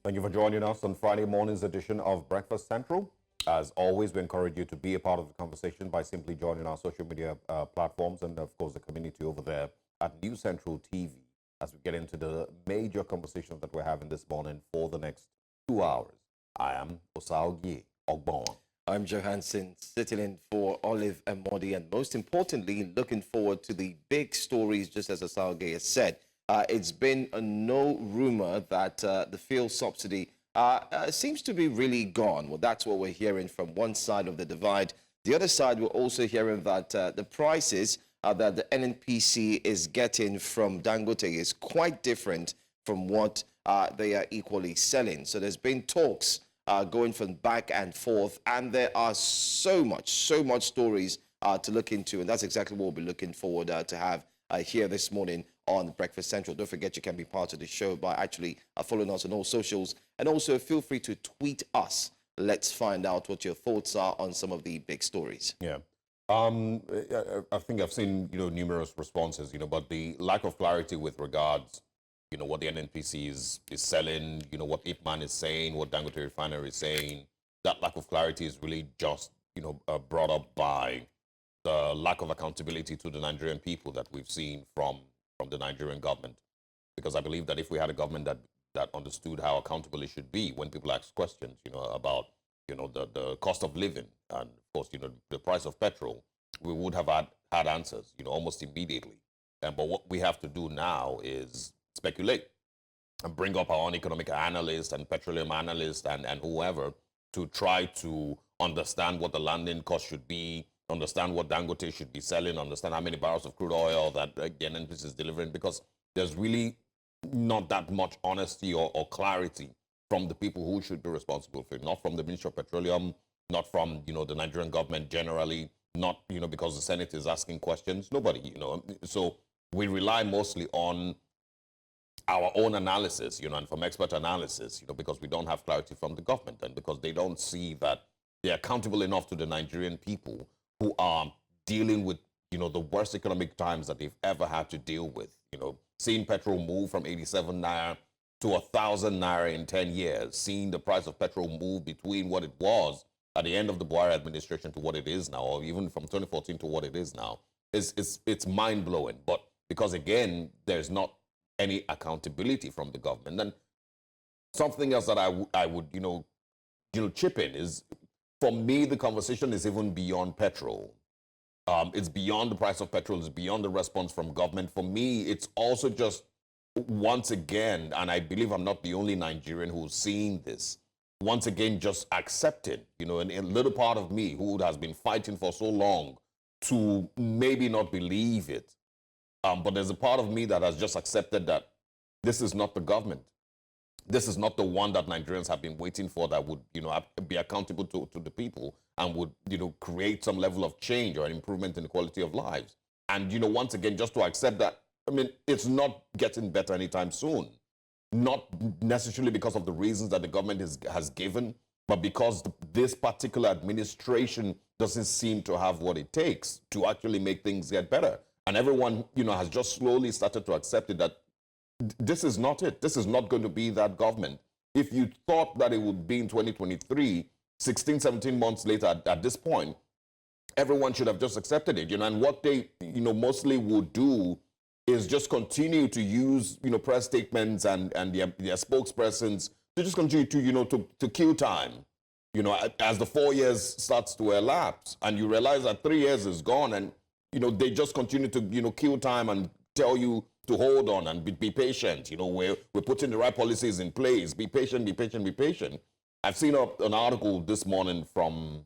Thank you for joining us on Friday morning's edition of Breakfast Central. As always, we encourage you to be a part of the conversation by simply joining our social media platforms and, of course, the community over there at News Central TV as we get into the major conversations that we're having this morning for the next 2 hours. I am Osaogie Ogbon. I'm Johansson, sitting in for Olive and Modi, and most importantly, looking forward to the big stories, just as Osaogie has said. It's been no rumor that the fuel subsidy seems to be really gone. Well, that's what we're hearing from one side of the divide. The other side, we're also hearing that the prices that the NNPC is getting from Dangote is quite different from what they are equally selling. So there's been talks going from back and forth, and there are so much stories to look into, and that's exactly what we'll be looking forward to have here this morning on Breakfast Central. Don't forget you can be part of the show by actually following us on all socials, and also feel free to tweet us. Let's find out what your thoughts are on some of the big stories. Yeah. I think I've seen, numerous responses, but the lack of clarity with regards, what the NNPC is selling, what Ipman is saying, what Dangote Refinery is saying, that lack of clarity is really just, brought up by the lack of accountability to the Nigerian people that we've seen from the Nigerian government. Because I believe that if we had a government that understood how accountable it should be when people ask questions, about, the cost of living and, of course, the price of petrol, we would have had answers, almost immediately. But what we have to do now is speculate and bring up our own economic analysts and petroleum analysts and whoever to try to understand what the landing cost should be, understand what Dangote should be selling, understand how many barrels of crude oil that the NNPC is delivering, because there's really not that much honesty or clarity from the people who should be responsible for it, not from the Ministry of Petroleum, not from, the Nigerian government generally, not, because the Senate is asking questions, nobody, So we rely mostly on our own analysis, and from expert analysis, because we don't have clarity from the government and because they don't see that they're accountable enough to the Nigerian people who are dealing with, the worst economic times that they've ever had to deal with. Seeing petrol move from 87 naira to 1,000 naira in 10 years, seeing the price of petrol move between what it was at the end of the Buhari administration to what it is now, or even from 2014 to what it is now, it's mind-blowing. But because, again, there's not any accountability from the government. And something else that I would, chip in is, for me, the conversation is even beyond petrol. It's beyond the price of petrol. It's beyond the response from government. For me, it's also just, once again, and I believe I'm not the only Nigerian who's seeing this, once again, just accepting, and a little part of me who has been fighting for so long to maybe not believe it. But there's a part of me that has just accepted that this is not the government. This is not the one that Nigerians have been waiting for that would, be accountable to the people and would, create some level of change or an improvement in the quality of lives. And, once again, just to accept that, it's not getting better anytime soon. Not necessarily because of the reasons that the government has given, but because this particular administration doesn't seem to have what it takes to actually make things get better. And everyone, has just slowly started to accept it that this is not it. This is not going to be that government. If you thought that it would be in 2023, 16, 17 months later, at this point, everyone should have just accepted it. And what they, mostly would do is just continue to use, press statements and their spokespersons to just continue to, to kill time. As the 4 years starts to elapse and you realize that 3 years is gone and, they just continue to, kill time and tell you to hold on and be patient. We're putting the right policies in place. Be patient, be patient, be patient. I've seen an article this morning from,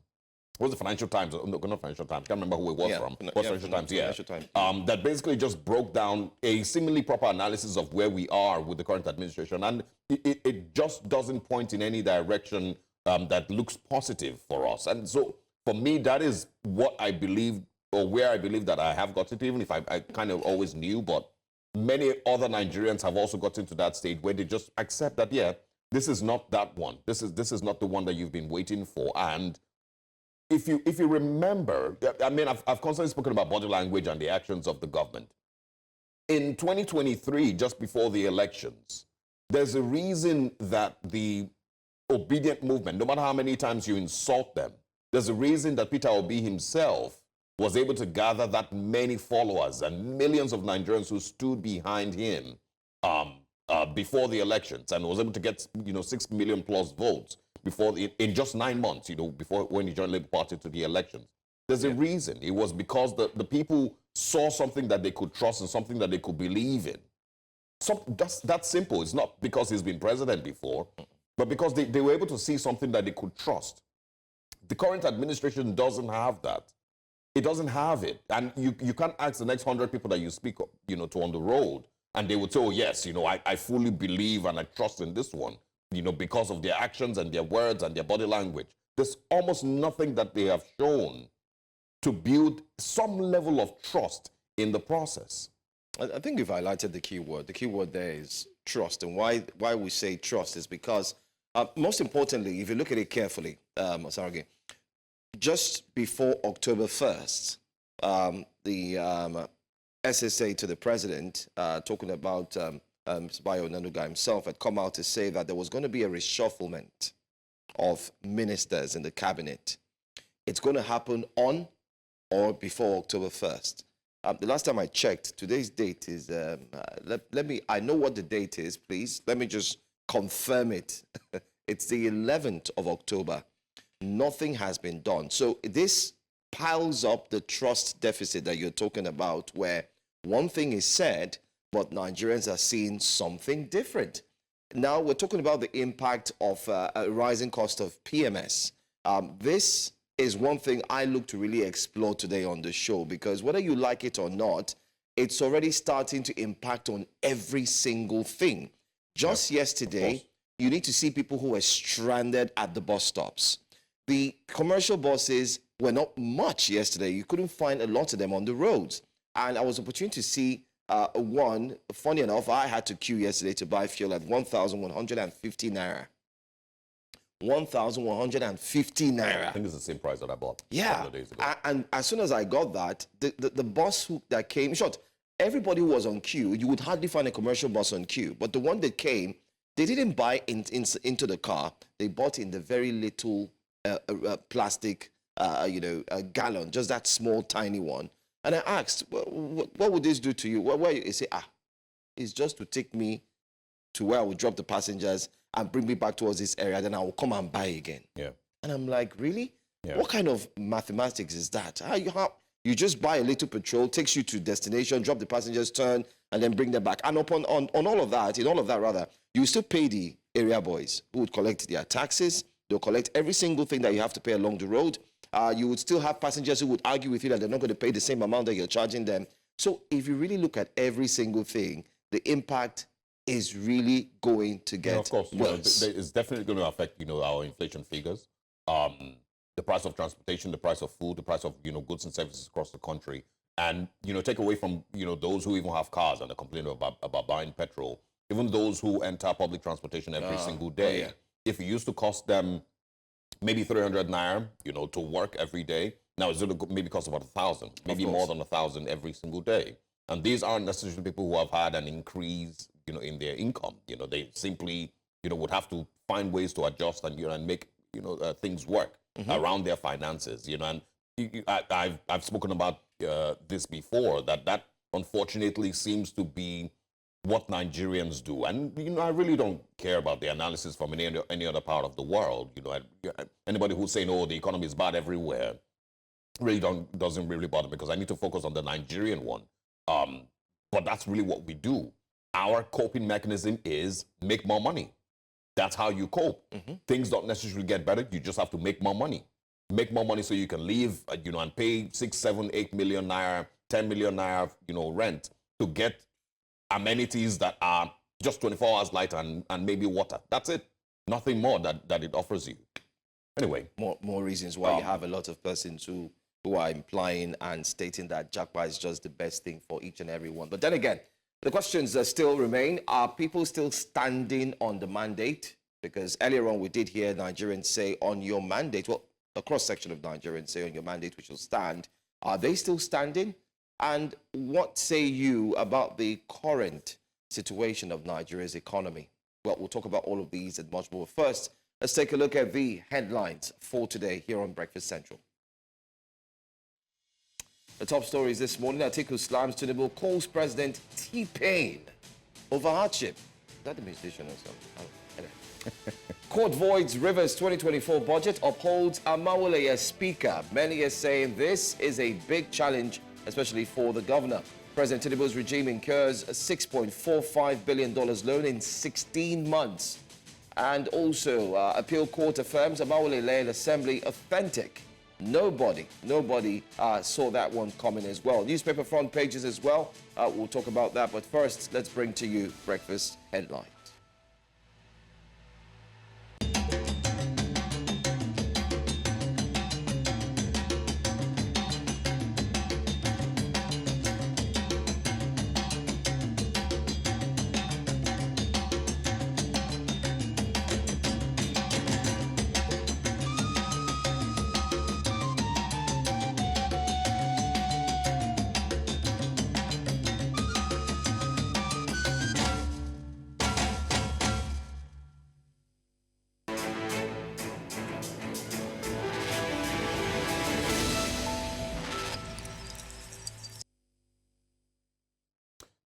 what was the Financial Times? No, not Financial Times. I can't remember who it was from. Financial Times, yeah. Financial Times. That basically just broke down a seemingly proper analysis of where we are with the current administration. And it just doesn't point in any direction that looks positive for us. And so, for me, that is what I believe, or where I believe that I have got it, even if I kind of always knew, but many other Nigerians have also gotten to that state where they just accept that, yeah, this is not that one. This is not the one that you've been waiting for. And if you remember, I've constantly spoken about body language and the actions of the government. In 2023, just before the elections, There's a reason that the obedient movement, no matter how many times you insult them, there's a reason that Peter Obi himself was able to gather that many followers and millions of Nigerians who stood behind him before the elections, and was able to get 6 million plus votes in just 9 months, before when he joined Labour Party to the elections. There's a reason. It was because the people saw something that they could trust and something that they could believe in. That's simple. It's not because he's been president before, but because they were able to see something that they could trust. The current administration doesn't have that. It doesn't have it. And you can't ask the next 100 people that you speak to on the road, and they would say, oh, yes, I fully believe and I trust in this one, because of their actions and their words and their body language. There's almost nothing that they have shown to build some level of trust in the process. I think you've highlighted the key word. The key word there is trust. And why we say trust is because, most importantly, if you look at it carefully, Sarge, just before October 1st, the SSA to the president, talking about Mr. Bayo Onanuga himself, had come out to say that there was going to be a reshufflement of ministers in the cabinet. It's going to happen on or before October 1st. The last time I checked, today's date is, I know what the date is, please. Let me just confirm it. It's the 11th of October. Nothing has been done. So this piles up the trust deficit that you're talking about, where one thing is said, but Nigerians are seeing something different. Now we're talking about the impact of a rising cost of PMS. This is one thing I look to really explore today on the show, because whether you like it or not, it's already starting to impact on every single thing. Just yesterday, you need to see people who were stranded at the bus stops. The commercial buses were not much yesterday. You couldn't find a lot of them on the roads. And I was opportune to see one. Funny enough, I had to queue yesterday to buy fuel at 1,150 naira. 1,150 naira. I think it's the same price that I bought a Yeah. couple of days ago. And as soon as I got that, the bus that came, in short, everybody who was on queue, you would hardly find a commercial bus on queue. But the one that came, they didn't buy into the car. They bought in the very little plastic, gallon, just that small, tiny one. And I asked, what would this do to you? He said, it's just to take me to where I would drop the passengers and bring me back towards this area, then I will come and buy again. Yeah. And I'm like, really? Yeah. What kind of mathematics is that? How you just buy a little petrol, takes you to destination, drop the passengers, turn, and then bring them back. And on all of that, in all of that rather, you still pay the area boys who would collect their taxes. They'll collect every single thing that you have to pay along the road. You would still have passengers who would argue with you that they're not going to pay the same amount that you're charging them. So if you really look at every single thing, the impact is really going to get of course, worse. It's definitely going to affect, our inflation figures. The price of transportation, the price of food, the price of, goods and services across the country. And, take away from, those who even have cars and are complaining about buying petrol, even those who enter public transportation every single day. yeah. If it used to cost them maybe 300 naira, to work every day, now it's going to maybe cost about 1,000, maybe more than 1,000 every single day. And these aren't necessarily people who have had an increase, in their income. They simply, would have to find ways to adjust and, and make, things work around their finances. And I've spoken about this before, that unfortunately seems to be what Nigerians do. And, I really don't care about the analysis from any other part of the world. Anybody who's saying, oh, the economy is bad everywhere, really doesn't really bother me, because I need to focus on the Nigerian one. But that's really what we do. Our coping mechanism is make more money. That's how you cope. Things don't necessarily get better. You just have to make more money. Make more money so you can live, and pay 6, 7, 8 million naira, 10 million naira, rent to get amenities that are just 24 hours light and maybe water. That's it. Nothing more that it offers you. Anyway. More reasons why you have a lot of persons who are implying and stating that Japa is just the best thing for each and every one. But then again, the questions still remain. Are people still standing on the mandate? Because earlier on we did hear Nigerians say on your mandate, well, a cross-section of Nigerians say on your mandate we shall stand. Are they still standing? And what say you about the current situation of Nigeria's economy? Well, we'll talk about all of these and much more. First, let's take a look at the headlines for today here on Breakfast Central. The top stories this morning: Atiku slams Tinubu, calls President T-Pain over hardship. Is that the musician or something? Anyway. Court voids Rivers 2024 budget, upholds Amaewhule as speaker. Many are saying this is a big challenge, especially for the governor. President Tinubu's regime incurs a $6.45 billion loan in 16 months. And also, appeal court affirms Amaewhule-led assembly authentic. Nobody saw that one coming as well. Newspaper front pages as well. We'll talk about that. But first, let's bring to you breakfast headlines.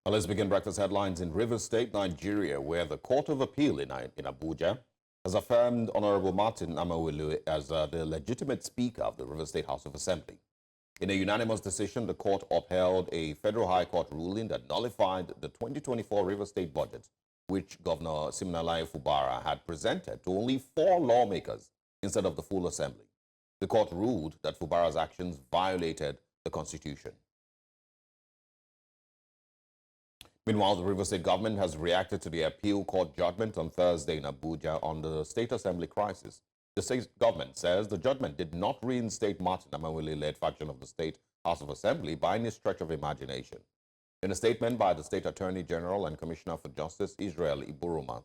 Well, let's begin breakfast headlines in Rivers State, Nigeria, where the Court of Appeal in Abuja has affirmed Honorable Martin Amaewhule as the legitimate Speaker of the Rivers State House of Assembly. In a unanimous decision, the court upheld a federal high court ruling that nullified the 2024 Rivers State budget, which Governor Siminalaye Fubara had presented to only 4 lawmakers instead of the full assembly. The court ruled that Fubara's actions violated the Constitution. Meanwhile, the Rivers State government has reacted to the appeal court judgment on Thursday in Abuja on the state assembly crisis. The state government says the judgment did not reinstate Martin Amaewhule-led faction of the State House of Assembly by any stretch of imagination. In a statement by the State Attorney General and Commissioner for Justice, Israel Iburuma,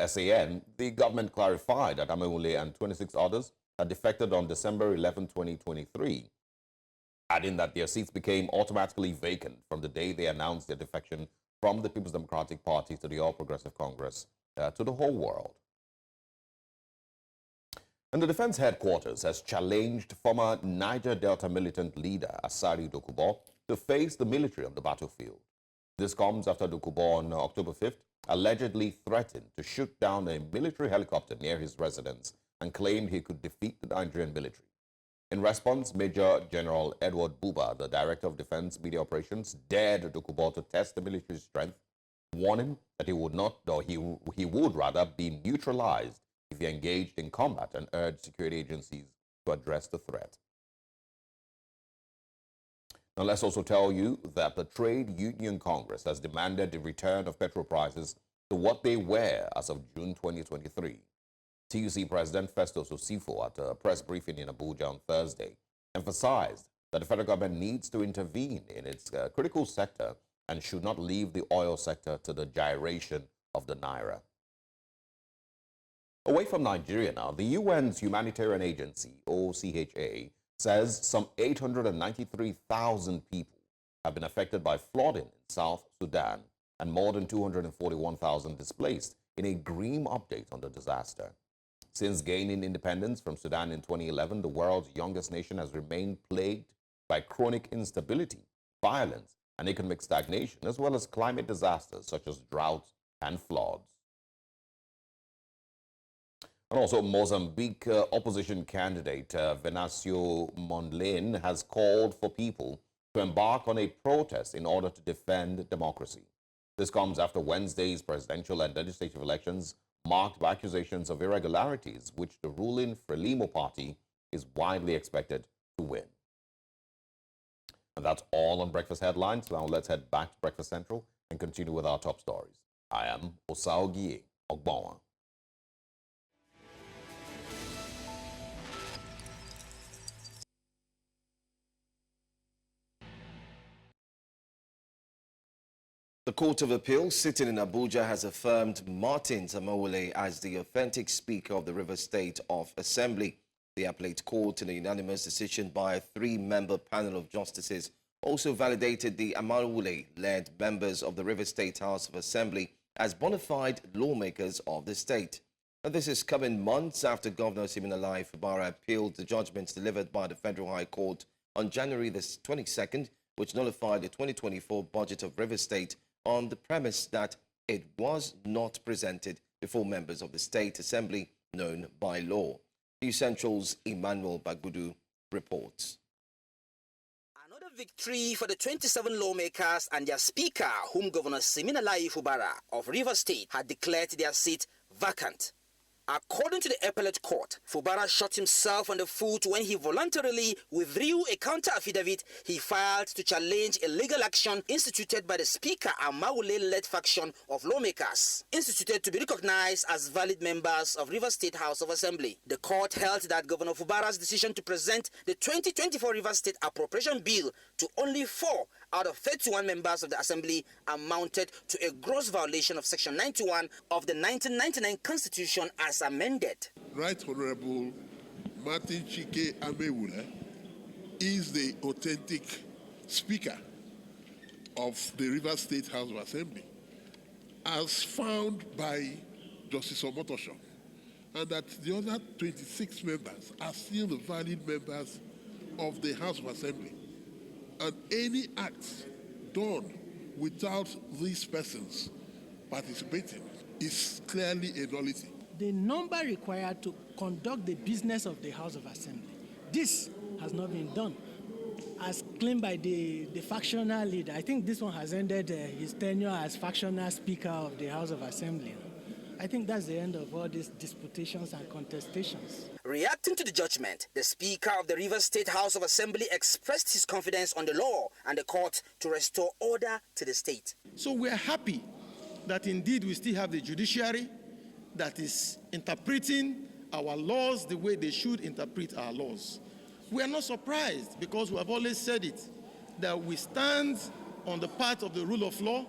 SAN, the government clarified that Amaewhule and 26 others had defected on December 11, 2023, adding that their seats became automatically vacant from the day they announced their defection from the People's Democratic Party to the All Progressive Congress to the whole world. And the defense headquarters has challenged former Niger Delta militant leader Aliyu Dokubo to face the military on the battlefield. This comes after Dokubo on October 5th allegedly threatened to shoot down a military helicopter near his residence and claimed he could defeat the Nigerian military. In response, Major General Edward Buba, the Director of Defense Media Operations, dared Dokubo to test the military's strength, warning that he would rather be neutralized if he engaged in combat, and urged security agencies to address the threat. Now, let's also tell you that the Trade Union Congress has demanded the return of petrol prices to what they were as of June 2023. TUC President Festus Osifo, at a press briefing in Abuja on Thursday, emphasized that the federal government needs to intervene in its critical sector and should not leave the oil sector to the gyration of the naira. Away from Nigeria now, the UN's humanitarian agency, OCHA, says some 893,000 people have been affected by flooding in South Sudan and more than 241,000 displaced in a grim update on the disaster. Since gaining independence from Sudan in 2011, the world's youngest nation has remained plagued by chronic instability, violence, and economic stagnation, as well as climate disasters such as droughts and floods. And also, Mozambique opposition candidate Venancio Mondlane has called for people to embark on a protest in order to defend democracy. This comes after Wednesday's presidential and legislative elections marked by accusations of irregularities, which the ruling Frelimo party is widely expected to win. And that's all on Breakfast Headlines. Now let's head back to Breakfast Central and continue with our top stories. I am Osaogie Ogbawa. The Court of Appeal sitting in Abuja has affirmed Martin Amaewhule as the authentic Speaker of the Rivers State of Assembly. The appellate court, in a unanimous decision by a 3-member panel of justices, also validated the Amaewhule-led members of the Rivers State House of Assembly as bona fide lawmakers of the state. And this is coming months after Governor Siminalaye Fubara appealed the judgments delivered by the Federal High Court on January the 22nd, which nullified the 2024 budget of Rivers State on the premise that it was not presented before members of the State Assembly known by law. News Central's Emmanuel Bagudu reports. Another victory for the 27 lawmakers and their speaker, whom Governor Siminalaye Fubara of Rivers State had declared their seat vacant. According to the appellate court, Fubara shot himself on the foot when he voluntarily withdrew a counter-affidavit he filed to challenge a legal action instituted by the Speaker Amaewhule-led faction of lawmakers, instituted to be recognized as valid members of Rivers State House of Assembly. The court held that Governor Fubara's decision to present the 2024 Rivers State Appropriation Bill to only 4 out of 31 members of the Assembly amounted to a gross violation of Section 91 of the 1999 Constitution as amended. Right Honorable Martin Amaewhule is the authentic Speaker of the Rivers State House of Assembly, as found by Justice Omotosho, and that the other 26 members are still the valid members of the House of Assembly. And any act done without these persons participating is clearly a nullity. The number required to conduct the business of the House of Assembly, this has not been done. As claimed by the factional leader, I think this one has ended his tenure as factional Speaker of the House of Assembly. I think that's the end of all these disputations and contestations. Reacting to the judgment, the Speaker of the Rivers State House of Assembly expressed his confidence on the law and the court to restore order to the state. So we are happy that indeed we still have the judiciary that is interpreting our laws the way they should interpret our laws. We are not surprised because we have always said it, that we stand on the path of the rule of law.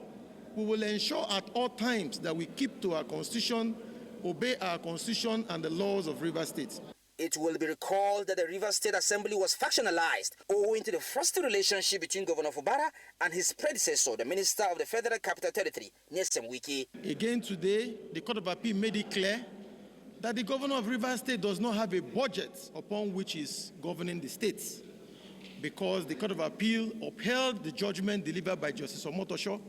We will ensure at all times that we keep to our constitution, obey our constitution and the laws of Rivers State. It will be recalled that the Rivers State Assembly was factionalized owing to the frosty relationship between Governor Fubara and his predecessor, the Minister of the Federal Capital Territory, Nyesom Wike. Again today, the Court of Appeal made it clear that the Governor of Rivers State does not have a budget upon which is governing the states, because the Court of Appeal upheld the judgment delivered by Justice Omotosho,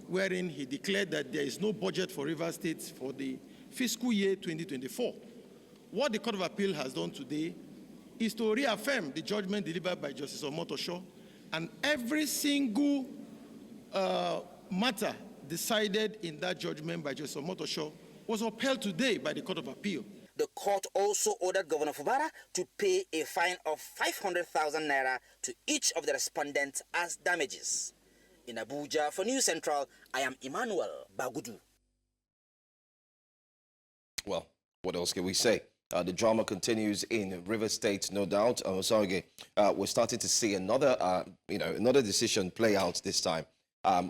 wherein he declared that there is no budget for Rivers State for the fiscal year 2024. What the Court of Appeal has done today is to reaffirm the judgment delivered by Justice Omotosho, and every single matter decided in that judgment by Justice Omotosho was upheld today by the Court of Appeal. The court also ordered Governor Fubara to pay a fine of 500,000 naira to each of the respondents as damages. In Abuja, for News Central, I am Emmanuel Bagudu. Well, what else can we say? The drama continues in River State, no doubt. We're starting to see another decision play out this time.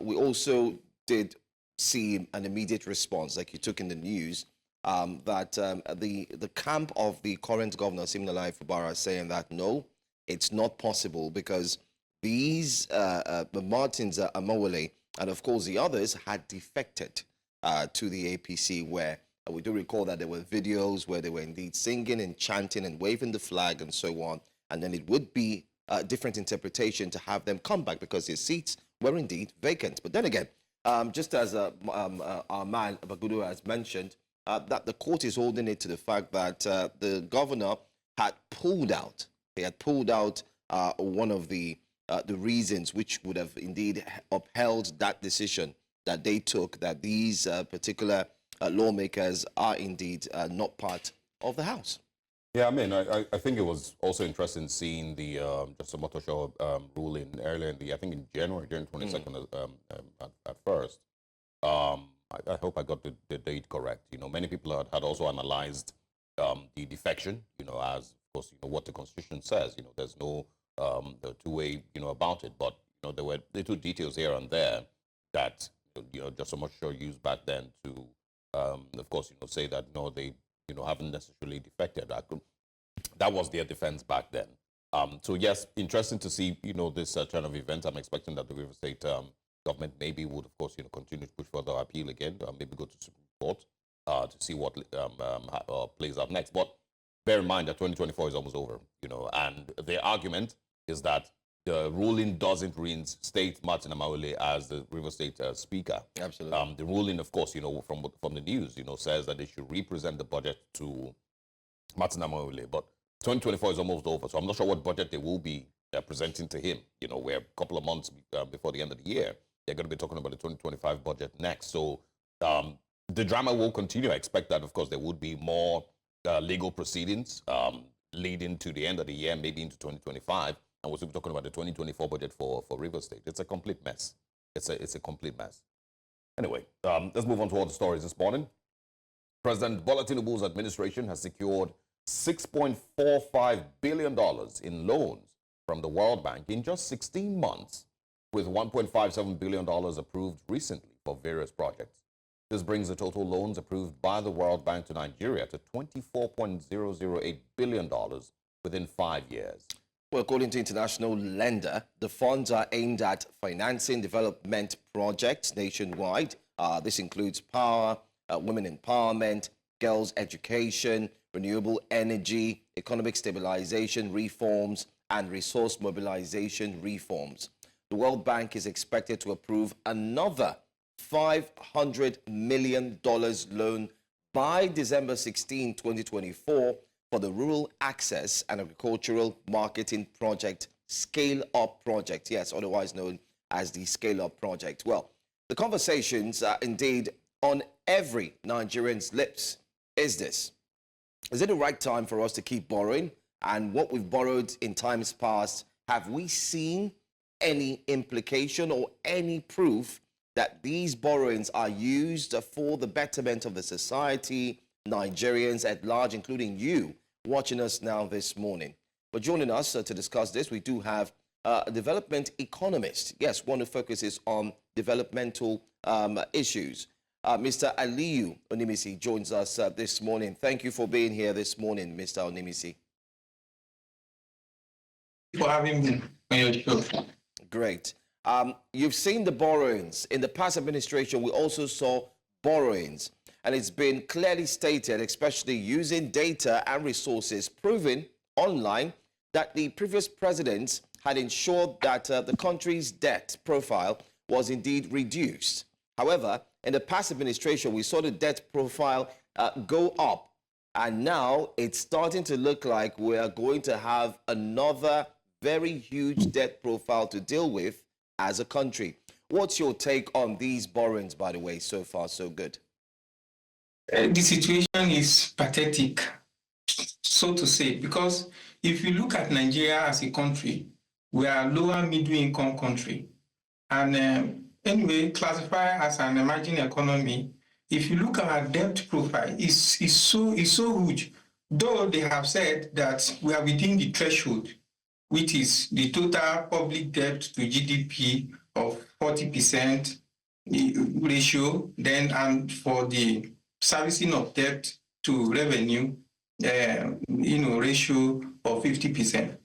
We also did see an immediate response, like you took in the news, that the camp of the current governor, Siminalaye Fubara, saying that no, it's not possible because these Martin Amaewhule and of course the others had defected to the APC, where we do recall that there were videos where they were indeed singing and chanting and waving the flag and so on, and then it would be a different interpretation to have them come back because their seats were indeed vacant. But then again, just as our man Bagudu has mentioned, that the court is holding it to the fact that the governor had pulled out. He had pulled out one of the reasons which would have indeed upheld that decision that they took, that these particular lawmakers are indeed not part of the House. Yeah, I mean, I think it was also interesting seeing the Justice Omotosho ruling earlier in I think in January 22nd at first. I hope I got the date correct. You know, many people had also analyzed the defection, you know, as, of course, you know, what the Constitution says. You know, there's no two-way, you know, about it. But, you know, there were little details here and there that, you know, Justice Omotosho used back then to, of course, you know, say that, no, they, you know, haven't necessarily defected. That was their defense back then. So, yes, interesting to see, you know, this turn of events. I'm expecting that the River State government maybe would, of course, continue to push further appeal again, maybe go to Supreme Court to see what plays out next. But bear in mind that 2024 is almost over, and the argument is that the ruling doesn't reinstate Martin Amaewhule as the Rivers State Speaker. Absolutely. The ruling, of course, from the news, says that they should represent the budget to Martin Amaewhule. But 2024 is almost over, so I'm not sure what budget they will be presenting to him. We're a couple of months before the end of the year. They're going to be talking about the 2025 budget next. So the drama will continue. I expect that, of course, there would be more legal proceedings leading to the end of the year, maybe into 2025. And we're still talking about the 2024 budget for Rivers State. It's a complete mess. It's a complete mess. Anyway, let's move on to all the stories this morning. President Bola Tinubu's administration has secured $6.45 billion in loans from the World Bank in just 16 months, with $1.57 billion approved recently for various projects. This brings the total loans approved by the World Bank to Nigeria to $24.008 billion within 5 years. Well, according to international lender, the funds are aimed at financing development projects nationwide. This includes power, women empowerment, girls' education, renewable energy, economic stabilization reforms, and resource mobilization reforms. The World Bank is expected to approve another $500 million loan by December 16, 2024 for the Rural Access and Agricultural Marketing Project Scale Up Project, yes, otherwise known as the Scale Up Project. Well, the conversations are indeed on every Nigerian's lips. Is this? Is it the right time for us to keep borrowing? And what we've borrowed in times past, have we seen any implication or any proof that these borrowings are used for the betterment of the society, Nigerians at large, including you watching us now this morning? But joining us to discuss this, we do have a development economist. Yes, one who focuses on developmental issues. Mr. Aliyu Onimisi joins us this morning. Thank you for being here this morning, Mr. Onimisi. For having me on your show. Great. You've seen the borrowings. In the past administration, we also saw borrowings. And it's been clearly stated, especially using data and resources, proven online that the previous presidents had ensured that the country's debt profile was indeed reduced. However, in the past administration, we saw the debt profile go up. And now it's starting to look like we are going to have another very huge debt profile to deal with as a country. What's your take on these borrowings, by the way? So far, so good. The situation is pathetic, so to say, because if you look at Nigeria as a country, we are a lower middle income country. And anyway, classified as an emerging economy, if you look at our debt profile, it's so huge. Though they have said that we are within the threshold, which is the total public debt to GDP of 40% ratio, then and for the servicing of debt to revenue, ratio of 50%.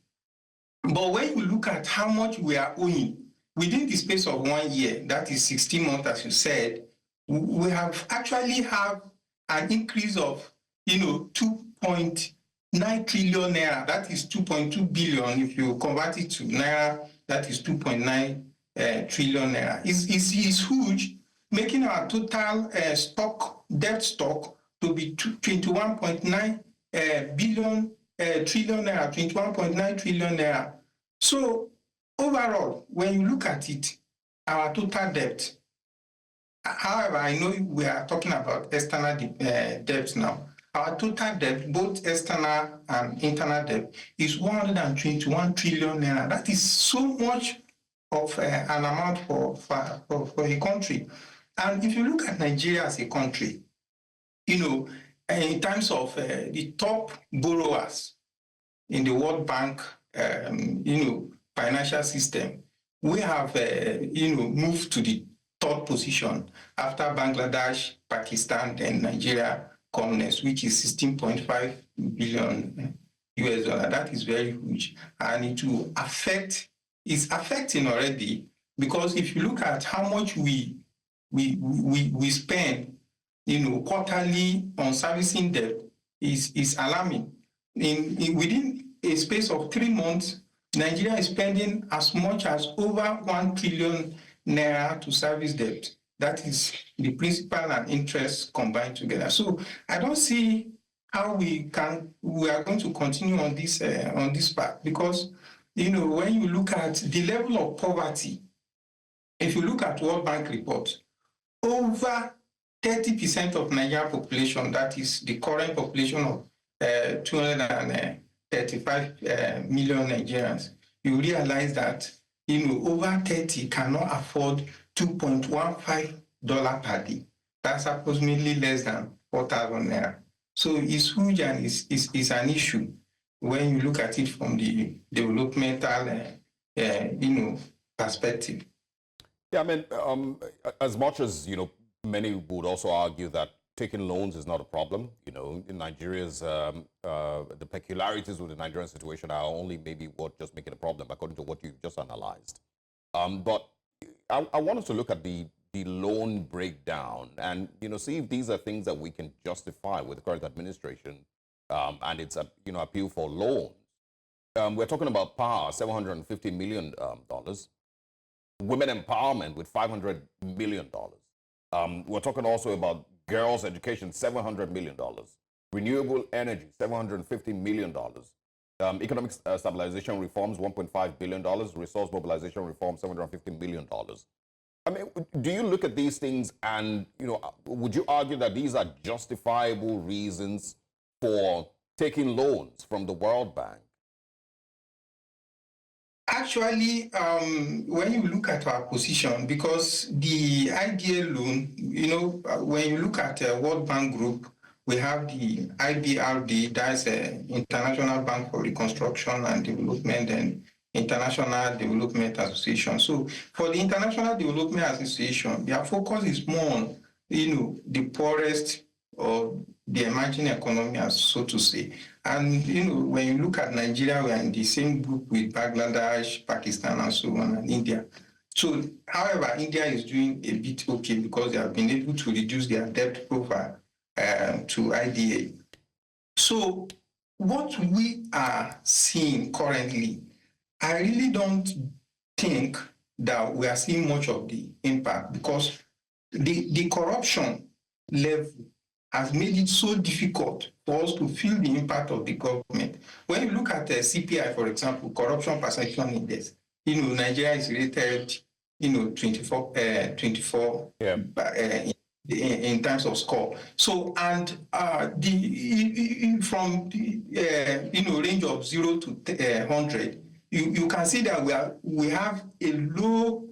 But when you look at how much we are owing within the space of 1 year, that is 16 months, as you said, we have actually have an increase of, 2.9 trillion naira. That is 2.2 billion. If you convert it to naira, that is 2.9 trillion naira. It's huge, making our total debt stock to be 21.9 billion trillion naira, 21.9 trillion naira. So overall, when you look at it, our total debt, however, I know we are talking about external debt now. Our total debt, both external and internal debt, is 121 trillion naira. That is so much of an amount for a country. And if you look at Nigeria as a country, in terms of the top borrowers in the World Bank, financial system, we have, moved to the third position after Bangladesh, Pakistan, and Nigeria come next, which is 16.5 billion US dollar. That is very huge, and it will affect. It's affecting already because if you look at how much we spend, quarterly on servicing debt is alarming. Within a space of 3 months, Nigeria is spending as much as over 1 trillion naira to service debt. That is the principal and interest combined together. So I don't see how we are going to continue on this path, because when you look at the level of poverty, if you look at World Bank report, over 30% of Nigerian population, that is the current population of 235 million Nigerians, you realize that over 30 cannot afford $2.15 per day. That's approximately less than 4,000 naira. So it's huge, and it's an issue when you look at it from the developmental perspective. Yeah, I mean, as much as many would also argue that taking loans is not a problem. In Nigeria's the peculiarities with the Nigerian situation are only maybe what just make it a problem, according to what you've just analyzed. But I wanted to look at the loan breakdown and see if these are things that we can justify with the current administration and its appeal for loans. We're talking about power, $750 million. Women empowerment with $500 million. We're talking also about girls' education, $700 million. Renewable energy, $750 million. Economic stabilization reforms, $1.5 billion. Resource mobilization reform, $750 million. I mean, do you look at these things and, would you argue that these are justifiable reasons for taking loans from the World Bank? Actually, when you look at our position, because the IDA loan, when you look at World Bank Group, we have the IBRD, that's International Bank for Reconstruction and Development, and International Development Association. So for the International Development Association, their focus is more on, the poorest or the emerging economy, so to say. And, when you look at Nigeria, we are in the same group with Bangladesh, Pakistan, and so on, and India. So, however, India is doing a bit okay because they have been able to reduce their debt profile to IDA. So, what we are seeing currently, I really don't think that we are seeing much of the impact, because the corruption level has made it so difficult for us to feel the impact of the government. When you look at the CPI, for example, Corruption Perception Index, Nigeria is rated, 24 yeah. In terms of score. So, and from the range of 0 to 100, you can see that we have a low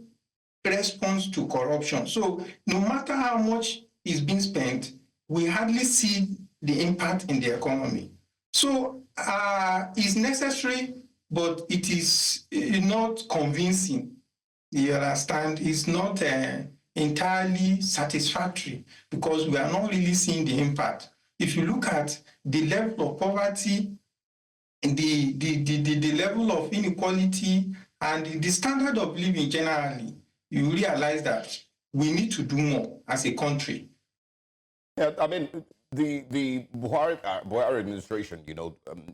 response to corruption. So, no matter how much is being spent, we hardly see the impact in the economy. So it's necessary, but it is not convincing. You understand? It's not entirely satisfactory, because we are not really seeing the impact. If you look at the level of poverty, the level of inequality, and the standard of living generally, you realize that we need to do more as a country. Yeah, I mean, the Buhari administration,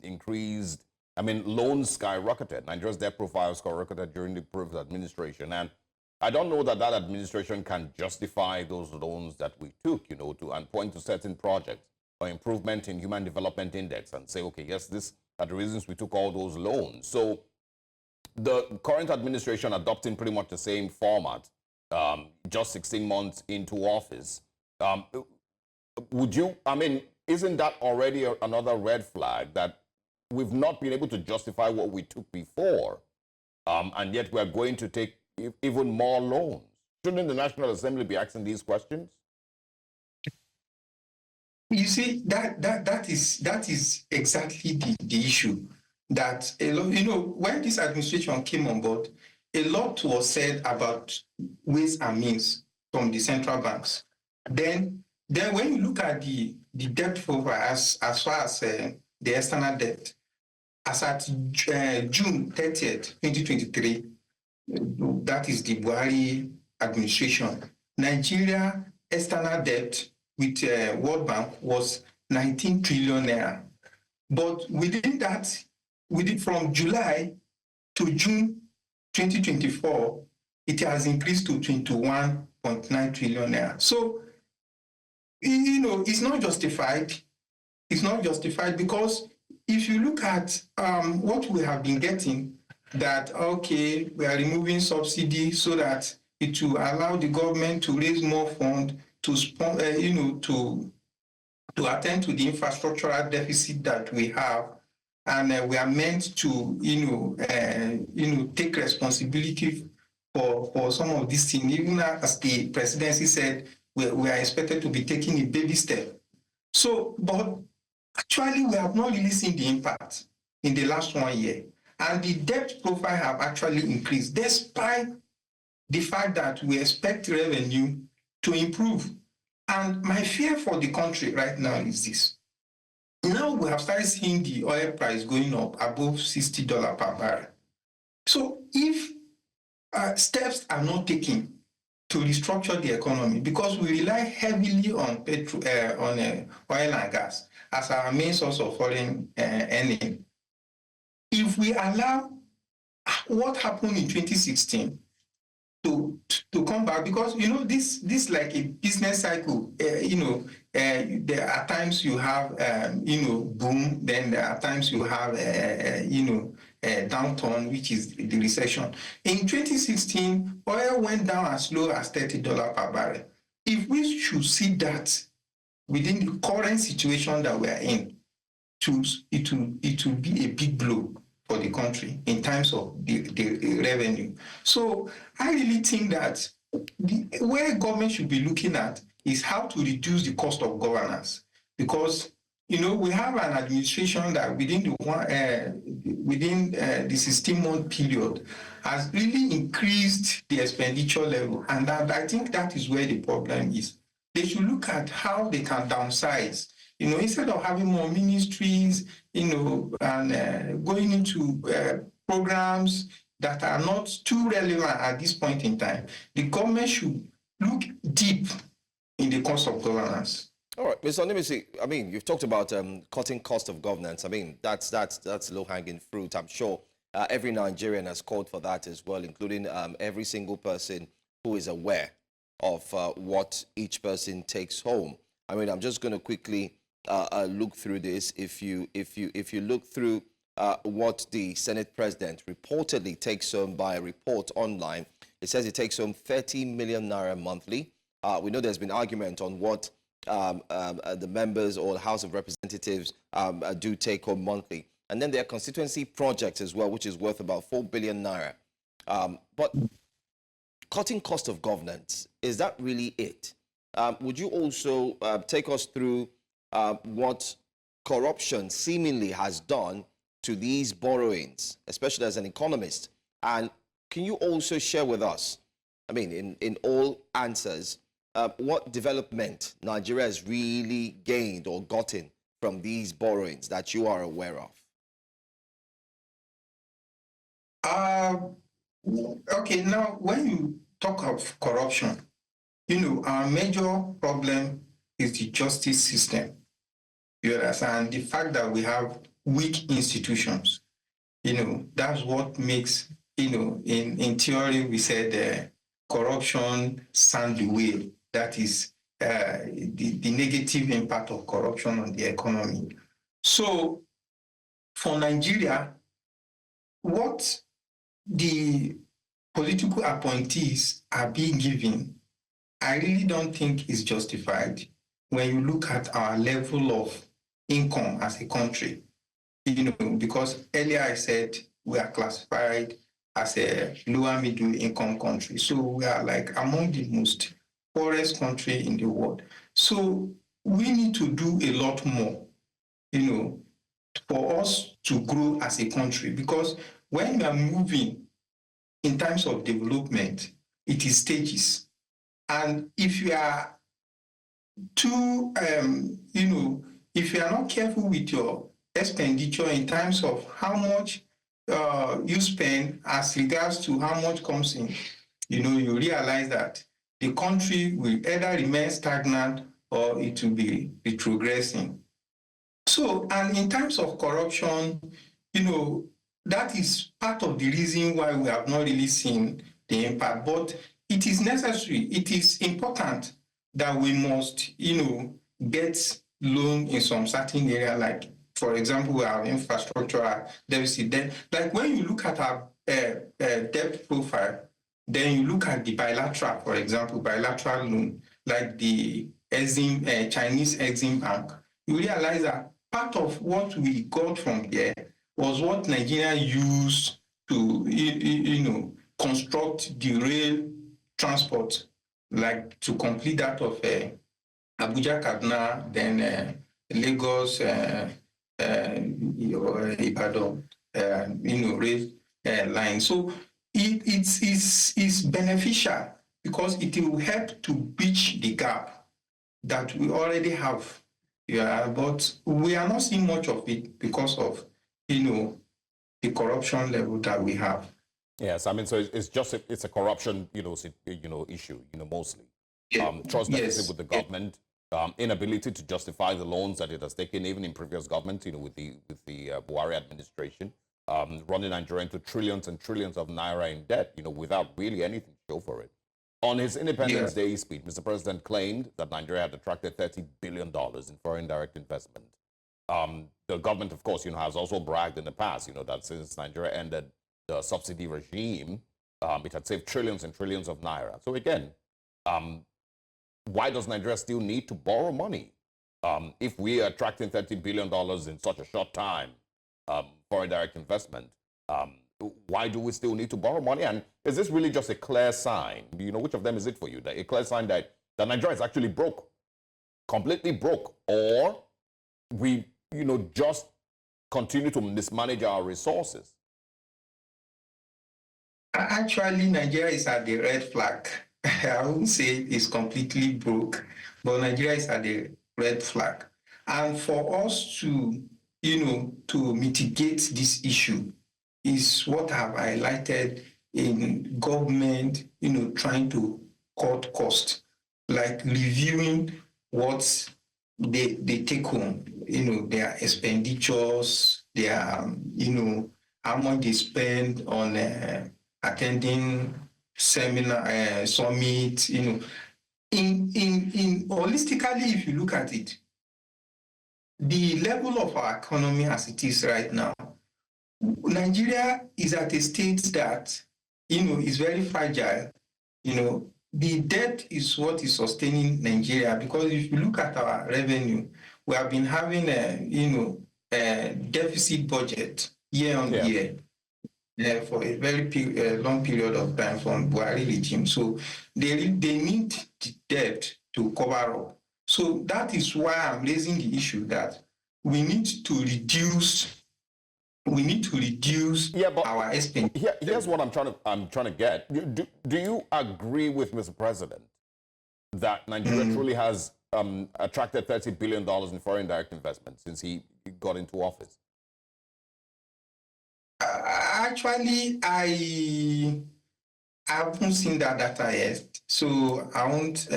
increased, loans skyrocketed. Nigeria's debt profile skyrocketed during the previous administration. And I don't know that administration can justify those loans that we took, and point to certain projects or improvement in Human Development Index and say, okay, yes, these are the reasons we took all those loans. So the current administration adopting pretty much the same format, just 16 months into office, isn't that already another red flag that we've not been able to justify what we took before, and yet we're going to take even more loans? Shouldn't the National Assembly be asking these questions? You see, that is exactly the issue. That when this administration came on board, a lot was said about ways and means from the central banks. Then when you look at the debt profile as far as the external debt, as at June 30th, 2023, that is the Buhari administration, Nigeria external debt with World Bank was 19 trillion naira. But within that, from July to June 2024, it has increased to 21.9 trillion naira. So, it's not justified. It's not justified because if you look at what we have been getting, that, okay, we are removing subsidy so that it will allow the government to raise more funds to attend to the infrastructural deficit that we have, and we are meant to take responsibility for some of these things. Even as the presidency said, we are expected to be taking a baby step. So, but actually, we have not really seen the impact in the last 1 year. And the debt profile have actually increased, despite the fact that we expect revenue to improve. And my fear for the country right now is this. Now we have started seeing the oil price going up above $60 per barrel. So if steps are not taken to restructure the economy, because we rely heavily on oil and gas as our main source of foreign earning, if we allow what happened in 2016 to come back, because this like a business cycle. There are times you have boom, then there are times you have downturn, which is the recession. In 2016, oil went down as low as $30 per barrel. If we should see that within the current situation that we are in, it will be a big blow for the country in terms of the revenue. So I really think that where government should be looking at is how to reduce the cost of governance, because we have an administration that within the 16-month period has really increased the expenditure level, and I think that is where the problem is. They should look at how they can downsize. Instead of having more ministries, and going into programs that are not too relevant at this point in time, the government should look deep in the cost of governance. All right, Mr. Onimisi, I mean, you've talked about cutting cost of governance. I mean, that's low-hanging fruit. I'm sure every Nigerian has called for that as well, including every single person who is aware of what each person takes home. I mean, I'm just going to quickly look through this. If you look through what the Senate President reportedly takes home by a report online, it says he takes home 30 million naira monthly. We know there's been argument on what the members or the House of Representatives do take home monthly. And then there are constituency projects as well, which is worth about 4 billion naira. But cutting cost of governance, is that really it? Would you also take us through what corruption seemingly has done to these borrowings, especially as an economist? And can you also share with us, I mean, in all answers, what development Nigeria has really gained or gotten from these borrowings that you are aware of? Okay, now when you talk of corruption, our major problem is the justice system. You understand? The fact that we have weak institutions, that's what makes, in theory, we said corruption sand the wheel. That is the negative impact of corruption on the economy. So for Nigeria, what the political appointees are being given, I really don't think is justified when you look at our level of income as a country. Because earlier I said we are classified as a lower middle income country. So we are like among the most poorest country in the world. So we need to do a lot more, for us to grow as a country. Because when we are moving in terms of development, it is stages. And if you are too, if you are not careful with your expenditure in terms of how much you spend as regards to how much comes in, you realize that the country will either remain stagnant or it will be retrogressing. So, and in terms of corruption, that is part of the reason why we have not really seen the impact. But it is necessary, it is important that we must, get loan in some certain area, like, for example, our infrastructure deficit. Then, like when you look at our debt profile, then you look at the bilateral, for example, bilateral loan, like the Chinese Exim Bank, you realize that part of what we got from there was what Nigeria used to, construct the rail transport, like to complete that of Abuja, Kaduna, then Lagos, Ibadan, rail line. So it's beneficial because it will help to bridge the gap that we already have. Yeah, but we are not seeing much of it because of, the corruption level that we have. Yes, I mean, so it's a corruption, issue, mostly. Trust deficit with the government, inability to justify the loans that it has taken, even in previous governments, with the Buhari administration, running Nigeria into trillions and trillions of naira in debt, without really anything to show for it. On his Independence Day speech, Mr. President claimed that Nigeria had attracted $30 billion in foreign direct investment. The government, of course, has also bragged in the past, that since Nigeria ended the subsidy regime, it had saved trillions and trillions of naira. So again, why does Nigeria still need to borrow money? If we are attracting $30 billion in such a short time, foreign direct investment, why do we still need to borrow money? And is this really just a clear sign? Which of them is it for you? A clear sign that Nigeria is actually broke, completely broke, or we, just continue to mismanage our resources? Actually, Nigeria is at the red flag. I wouldn't say it's completely broke, but Nigeria is at the red flag. And for us to, to mitigate this issue is what I've highlighted in government, trying to cut costs, like reviewing what they take home, their expenditures, their, how much they spend on attending seminar, summit, in holistically, if you look at it, the level of our economy as it is right now, Nigeria is at a state that, is very fragile. The debt is what is sustaining Nigeria, because if you look at our revenue, we have been having a deficit budget year on year for a very long period of time from Buhari regime. So they need the debt to cover up. So that is why I'm raising the issue that we need to reduce our expenditure. Here's what I'm trying to get. Do you agree with Mr. President that Nigeria truly has attracted $30 billion in foreign direct investment since he got into office? Actually, I haven't seen that data yet, so I won't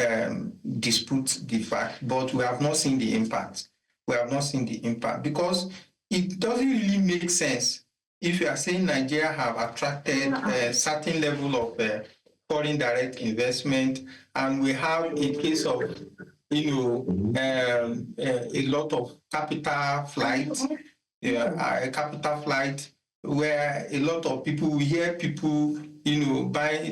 dispute the fact, but we have not seen the impact. We have not seen the impact because it doesn't really make sense if you are saying Nigeria have attracted a certain level of foreign direct investment, and we have a case of, a lot of capital flight, where a lot of people, we hear people,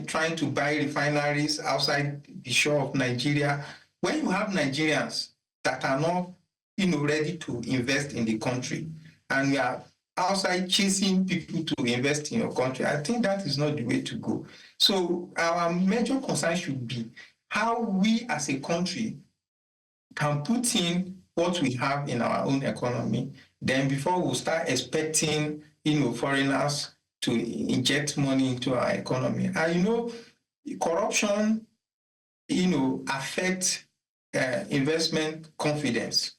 trying to buy refineries outside the shore of Nigeria. When you have Nigerians that are not, ready to invest in the country, and we are outside chasing people to invest in your country, I think that is not the way to go. So our major concern should be how we as a country can put in what we have in our own economy, then before we start expecting, foreigners to inject money into our economy. And, corruption, affects investment confidence.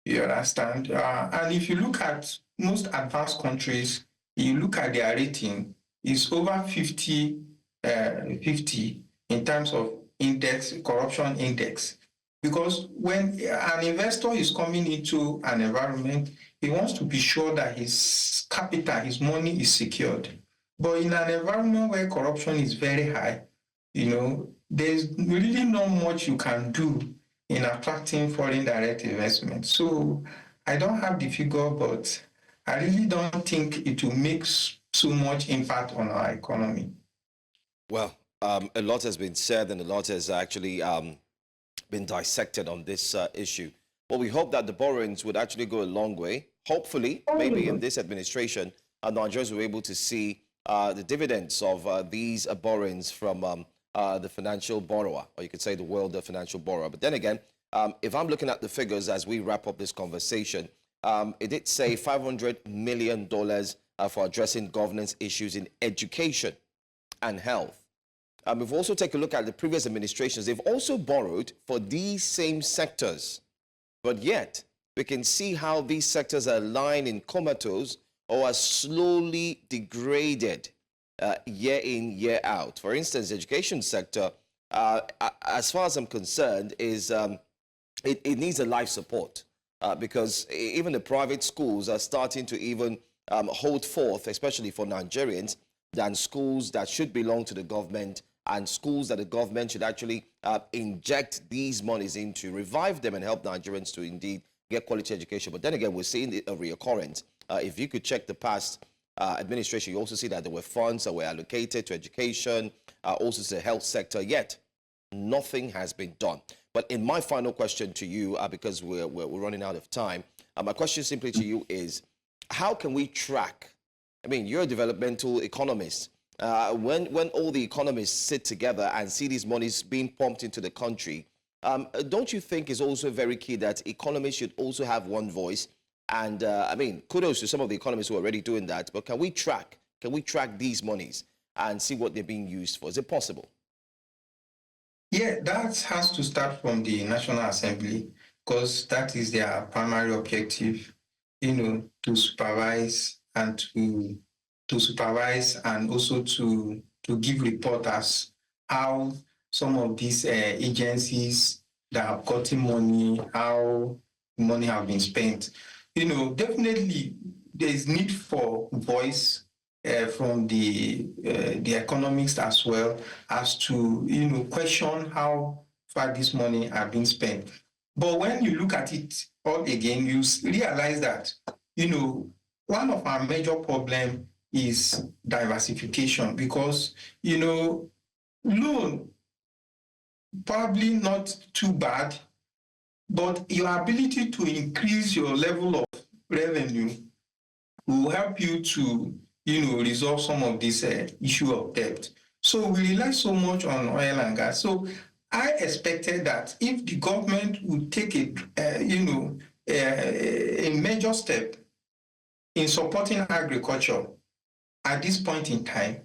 You understand? And if you look at most advanced countries, you look at their rating, it's over 50 in terms of index, corruption index. Because when an investor is coming into an environment, he wants to be sure that his capital, his money is secured. But in an environment where corruption is very high, there's really not much you can do in attracting foreign direct investment. So I don't have the figure, but I really don't think it will make so much impact on our economy. Well, a lot has been said and a lot has actually been dissected on this issue. But we hope that the borrowings would actually go a long way. Hopefully, maybe in this administration, Nigerians will be able to see the dividends of these borrowings from the financial borrower, or you could say the world of financial borrower. But then again, if I'm looking at the figures as we wrap up this conversation, it did say $500 million for addressing governance issues in education and health. We've also taken a look at the previous administrations. They've also borrowed for these same sectors. But yet, we can see how these sectors are lying in comatose or are slowly degraded year in, year out. For instance, the education sector, as far as I'm concerned, is it needs a life support because even the private schools are starting to even hold forth, especially for Nigerians, than schools that should belong to the government and schools that the government should actually inject these monies into, revive them and help Nigerians to indeed get quality education. But then again, we're seeing a reoccurrence. If you could check the past administration, you also see that there were funds that were allocated to education, also to the health sector, yet nothing has been done. But in my final question to you, because we're running out of time, my question simply to you is, how can we track? I mean, you're a developmental economist. When all the economists sit together and see these monies being pumped into the country, don't you think it's also very key that economists should also have one voice? And I mean, kudos to some of the economists who are already doing that, but can we track these monies and see what they're being used for? Is it possible? Yeah, that has to start from the National Assembly because that is their primary objective, to supervise and also to give reporters how some of these agencies that have gotten money, how money have been spent. Definitely there is need for voice from the economists as well as to question how far this money are being spent. But when you look at it all again, you realize that one of our major problems is diversification because loan probably not too bad, but your ability to increase your level of revenue will help you to resolve some of this issue of debt. So we rely so much on oil and gas. So I expected that if the government would take a major step in supporting agriculture at this point in time,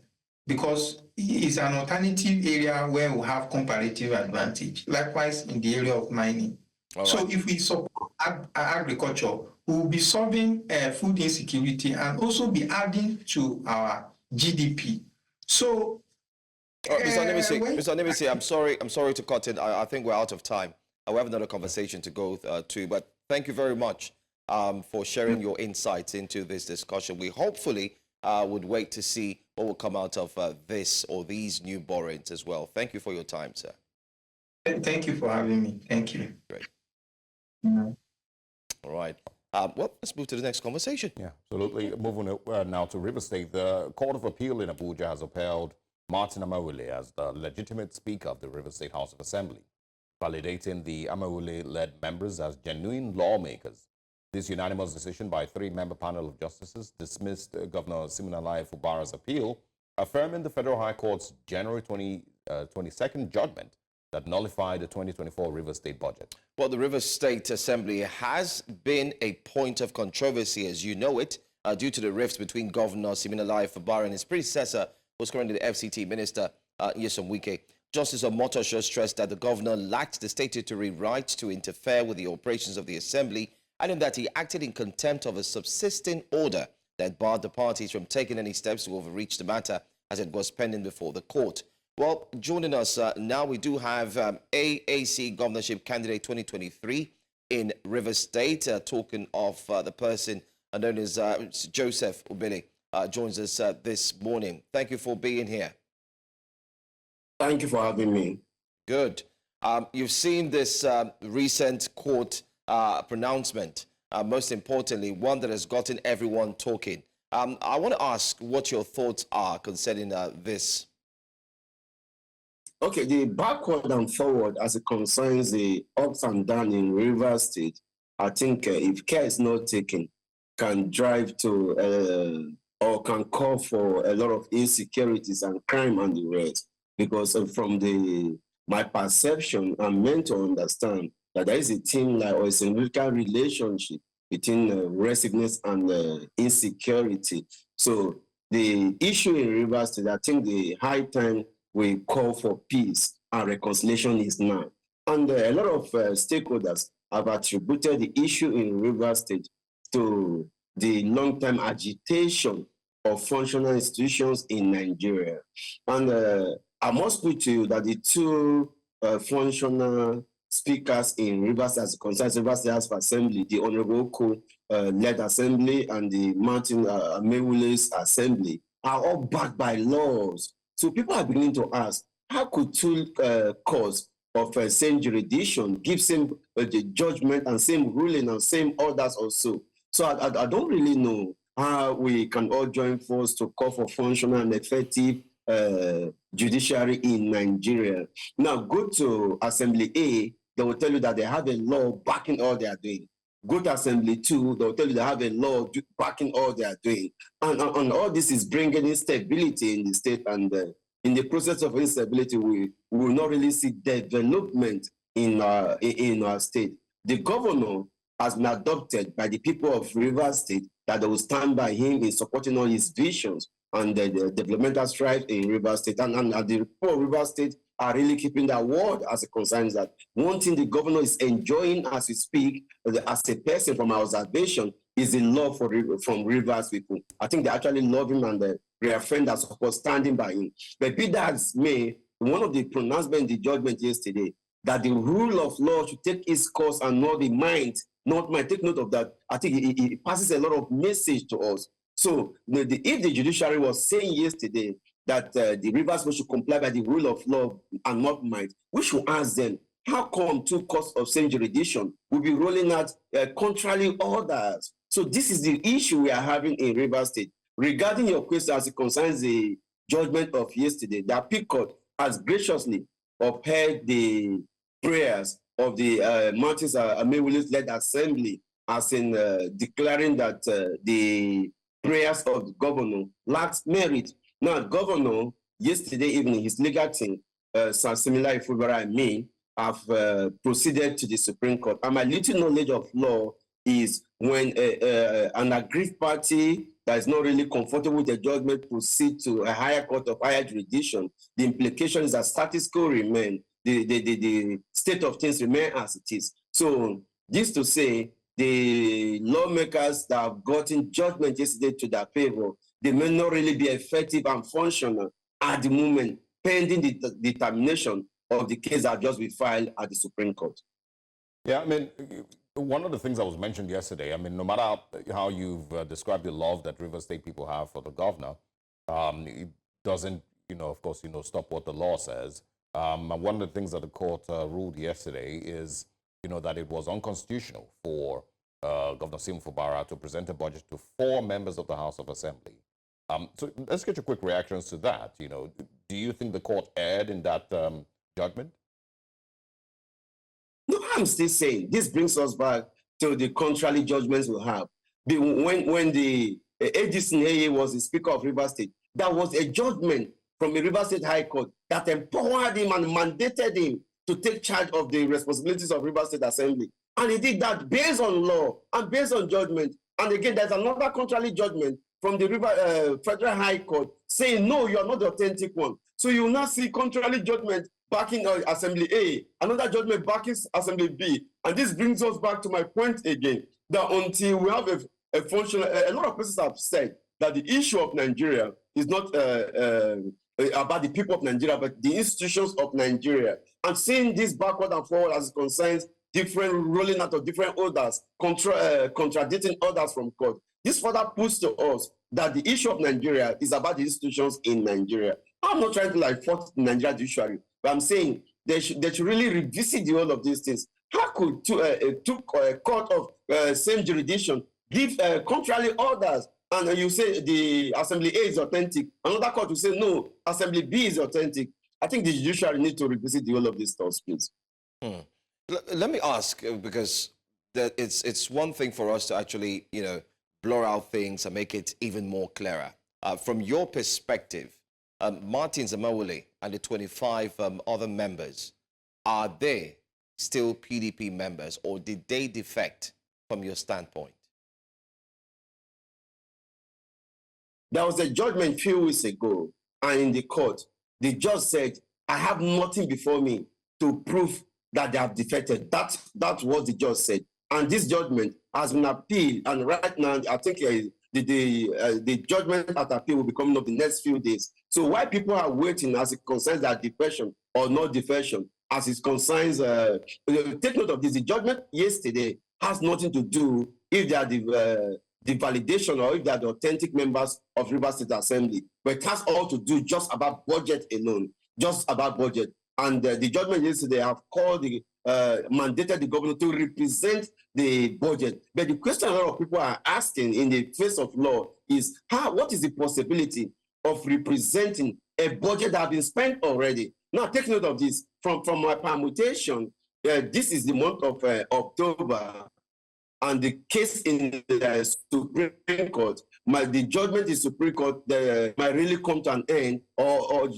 because it's an alternative area where we have comparative advantage. Likewise, in the area of mining. Right. So if we support agriculture, we will be solving food insecurity and also be adding to our GDP. So, Mr. Onimisi, I'm sorry to cut in. I think we're out of time. We have another conversation to go to, but thank you very much for sharing your insights into this discussion. We hopefully would wait to see what will come out of this or these new borrowings as well. Thank you for your time, sir. Thank you for having me. Thank you. Great. Mm-hmm. All right. Well, let's move to the next conversation. Yeah, absolutely. Moving now to River State, the Court of Appeal in Abuja has upheld Martin Amaewhule as the legitimate Speaker of the River State House of Assembly, validating the Amaewhule-led members as genuine lawmakers. This unanimous decision by a three-member panel of justices dismissed Governor Siminalaye Fubara's appeal, affirming the Federal High Court's January 22nd judgment that nullified the 2024 River State budget. Well, the River State Assembly has been a point of controversy, as you know it, due to the rifts between Governor Siminalaye Fubara and his predecessor, who's currently the FCT Minister, Nyesom Wike. Justice Omotosho stressed that the governor lacked the statutory right to interfere with the operations of the Assembly, adding that he acted in contempt of a subsisting order that barred the parties from taking any steps to overreach the matter as it was pending before the court. Well, joining us now, we do have AAC governorship candidate 2023 in Rivers State, talking of the person known as Joseph Obele, joins us this morning. Thank you for being here. Thank you for having me. Good. You've seen this recent court pronouncement, most importantly, one that has gotten everyone talking. I want to ask what your thoughts are concerning this. Okay, the backward and forward as it concerns the ups and downs in Rivers State, I think if care is not taken, can drive to or can call for a lot of insecurities and crime and the rest. Because from my perception, I'm meant to understand that there is a team like or a significant relationship between restiveness and insecurity. So the issue in Rivers State, I think the high time we call for peace and reconciliation is now. And a lot of stakeholders have attributed the issue in Rivers State to the long-term agitation of functional institutions in Nigeria. And I must put to you that the two functional speakers in Rivers as concerns Rivers State House of Assembly, the Honorable Oko led assembly and the Martin Amaewhule's assembly, are all backed by laws. So people are beginning to ask, how could two courts of same jurisdiction give same judgment and same ruling and same orders also? So I don't really know how we can all join force to call for functional and effective judiciary in Nigeria. Now, go to Assembly A, they will tell you that they have a law backing all they are doing. Go to Assembly 2, they will tell you they have a law backing all they are doing. And all this is bringing instability in the state, and in the process of instability, we will not really see development in our state. The governor has been adopted by the people of Rivers State that they will stand by him in supporting all his visions and the developmental strides in Rivers State. And the people of Rivers State are really keeping their word as it concerns that. One thing the governor is enjoying as we speak, as a person from our observation, is the love from Rivers people. I think they actually love him and their friend that support standing by him. But be that as may, one of the pronouncements in the judgment yesterday, that the rule of law should take its course and not the mind, not might. Take note of that. I think it passes a lot of message to us. So if the judiciary was saying yesterday that the Rivers should comply by the rule of law and not might, we should ask them, how come two courts of same jurisdiction will be rolling out contrary orders? So this is the issue we are having in Rivers State. Regarding your question as it concerns the judgment of yesterday, the appeal court has graciously upheld the prayers of the Martin Amaewhule's led assembly, as in declaring that the prayers of the governor lacked merit. Now, governor, yesterday evening, his legal team, Siminalaye Fubara and me, have proceeded to the Supreme Court. And my little knowledge of law is when an aggrieved party that is not really comfortable with the judgment proceed to a higher court of higher jurisdiction, the implication is that status quo remain, the state of things remain as it is. So this to say, the lawmakers that have gotten judgment yesterday to their favor, they may not really be effective and functional at the moment, pending the determination of the case that just been filed at the Supreme Court. Yeah, I mean, one of the things that was mentioned yesterday, I mean, no matter how you've described the love that Rivers State people have for the governor, it doesn't, of course, stop what the law says. And one of the things that the court ruled yesterday is, that it was unconstitutional for Governor Siminalaye Fubara to present a budget to 4 members of the House of Assembly. So let's get your quick reactions to that. Do you think the court erred in that judgment? No, I'm still saying this brings us back to the contrary judgments we have. When the ADC was the Speaker of Rivers State, that was a judgment from the Rivers State High Court that empowered him and mandated him to take charge of the responsibilities of Rivers State Assembly. And he did that based on law and based on judgment. And again, there's another contrary judgment from the Federal High Court saying, no, you are not the authentic one. So you will not see contrary judgment backing Assembly A, another judgment backing Assembly B. And this brings us back to my point again, that until we have a functional. A lot of persons have said that the issue of Nigeria is not about the people of Nigeria, but the institutions of Nigeria. And seeing this backward and forward as it concerns different rolling out of different orders, contradicting orders from court. This further puts to us that the issue of Nigeria is about the institutions in Nigeria. I'm not trying to like fault the Nigeria judiciary, but I'm saying they should really revisit the whole of these things. How could a court of same jurisdiction give contrary orders, and you say the Assembly A is authentic, another court will say no, Assembly B is authentic? I think the judiciary need to revisit the whole of these stuff, please. Let me ask, because it's one thing for us to actually, blur out things and make it even more clearer. From your perspective, Martin Amaewhule and the 25 other members, are they still PDP members, or did they defect from your standpoint? There was a judgment a few weeks ago, and in the court, the judge said, I have nothing before me to prove that they have defected. That's what the judge said. And this judgment has been appealed, and right now, I think the judgment at appeal will be coming up the next few days. So while people are waiting as it concerns their defection or not defection, as it concerns, take note of this, the judgment yesterday has nothing to do if they are the validation or if they are the authentic members of Rivers State Assembly, but it has all to do just about budget alone, just about budget. And the judgment yesterday have called mandated the governor to represent the budget. But the question a lot of people are asking in the face of law is, what is the possibility of representing a budget that has been spent already? Now, take note of this. From my permutation, this is the month of October, and the case in the Supreme Court, the judgment in Supreme Court might really come to an end, or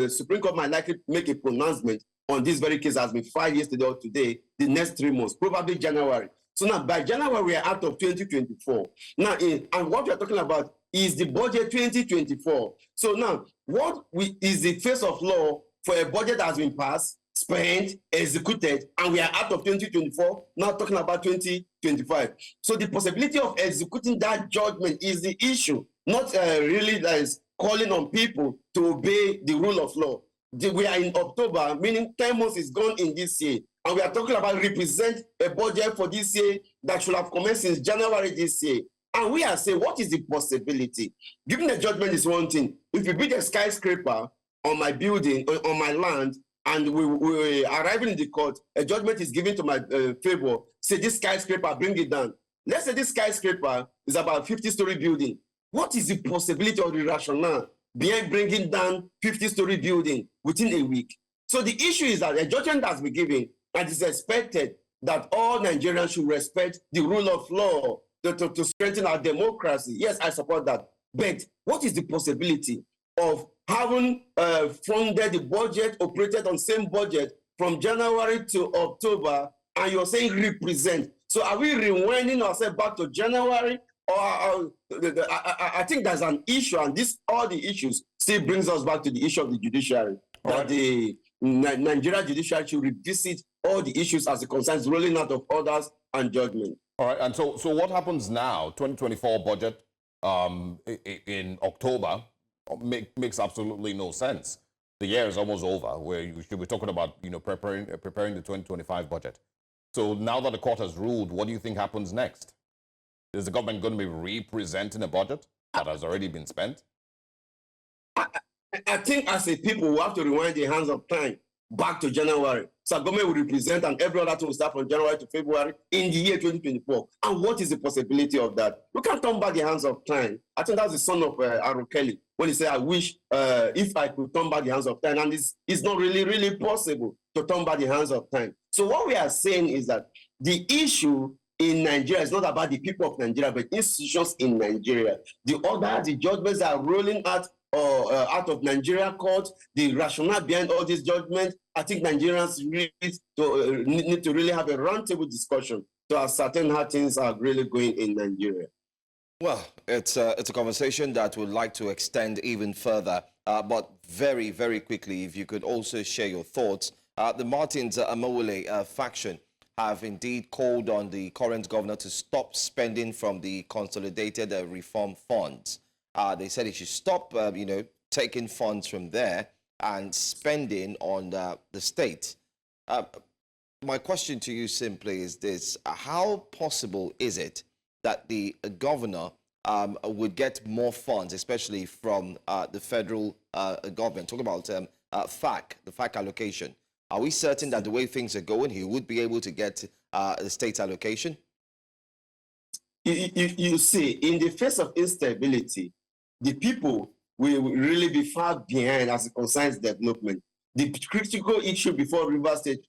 Supreme Court might likely make a pronouncement on this very case has been filed yesterday or today, the next 3 months, probably January. So now by January, we are out of 2024. Now, and what we are talking about is the budget 2024. So now, is the face of law for a budget that has been passed, spent, executed, and we are out of 2024, now talking about 2025. So the possibility of executing that judgment is the issue, not really calling on people to obey the rule of law. We are in October, meaning 10 months is gone in this year, and we are talking about represent a budget for this year that should have commenced since January this year. And we are saying, what is the possibility? Giving a judgment is one thing. If you build a skyscraper on my building, on my land, and we arriving in the court, a judgment is given to my favor, say this skyscraper, bring it down. Let's say this skyscraper is about 50-story building. What is the possibility or the rationale behind bringing down 50-story building within a week? So the issue is that a judgment has been given, and it's expected that all Nigerians should respect the rule of law to strengthen our democracy. Yes, I support that. But what is the possibility of having funded the budget, operated on same budget from January to October, and you're saying represent? So are we rewinding ourselves back to January? Or I think there's an issue, and all the issues still brings us back to the issue of the judiciary. That the Nigeria judiciary should revisit all the issues as it concerns rolling out of orders and judgment. All right, and so what happens now? 2024 budget in October makes absolutely no sense. The year is almost over, where you should be talking about preparing the 2025 budget. So now that the court has ruled, what do you think happens next? Is the government going to be representing a budget that has already been spent? I think as a people, we have to rewind the hands of time back to January. So government will represent, and every other thing will start from January to February in the year 2024. And what is the possibility of that? We can't turn back the hands of time. I think that's the son of Aaron Kelly, when he said, I wish if I could turn back the hands of time. And it's not really possible to turn back the hands of time. So what we are saying is that the issue in Nigeria is not about the people of Nigeria, but institutions in Nigeria. The judgments are rolling out of Nigeria court, the rationale behind all these judgments. I think Nigerians really need to really have a roundtable discussion to ascertain how things are really going in Nigeria. Well, it's a conversation that we'd like to extend even further, but very, very quickly, if you could also share your thoughts. The Martin Amaewhule faction, have indeed called on the current governor to stop spending from the consolidated reform funds. They said he should stop, taking funds from there and spending on the state. My question to you simply is this: how possible is it that the governor would get more funds, especially from the federal government? Talk about FAC, the FAC allocation. Are we certain that the way things are going, he would be able to get the state allocation? You see, in the face of instability, the people will really be far behind as it concerns development. The critical issue before Rivers State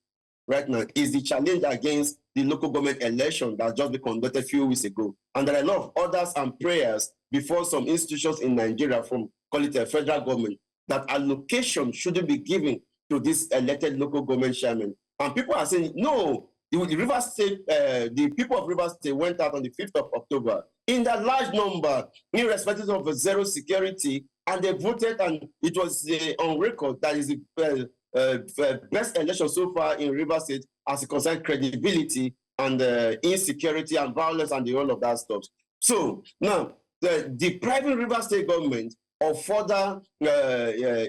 right now is the challenge against the local government election that just been conducted a few weeks ago. And there are a lot of orders and prayers before some institutions in Nigeria, from call it a federal government, that allocation shouldn't be given to this elected local government chairman. And people are saying, no, the Rivers State, the people of Rivers State went out on the 5th of October in that large number, irrespective of zero security, and they voted, and it was on record that is the best election so far in Rivers State as it concerns credibility and insecurity and violence and all of that stuff. So now, depriving Rivers State government of further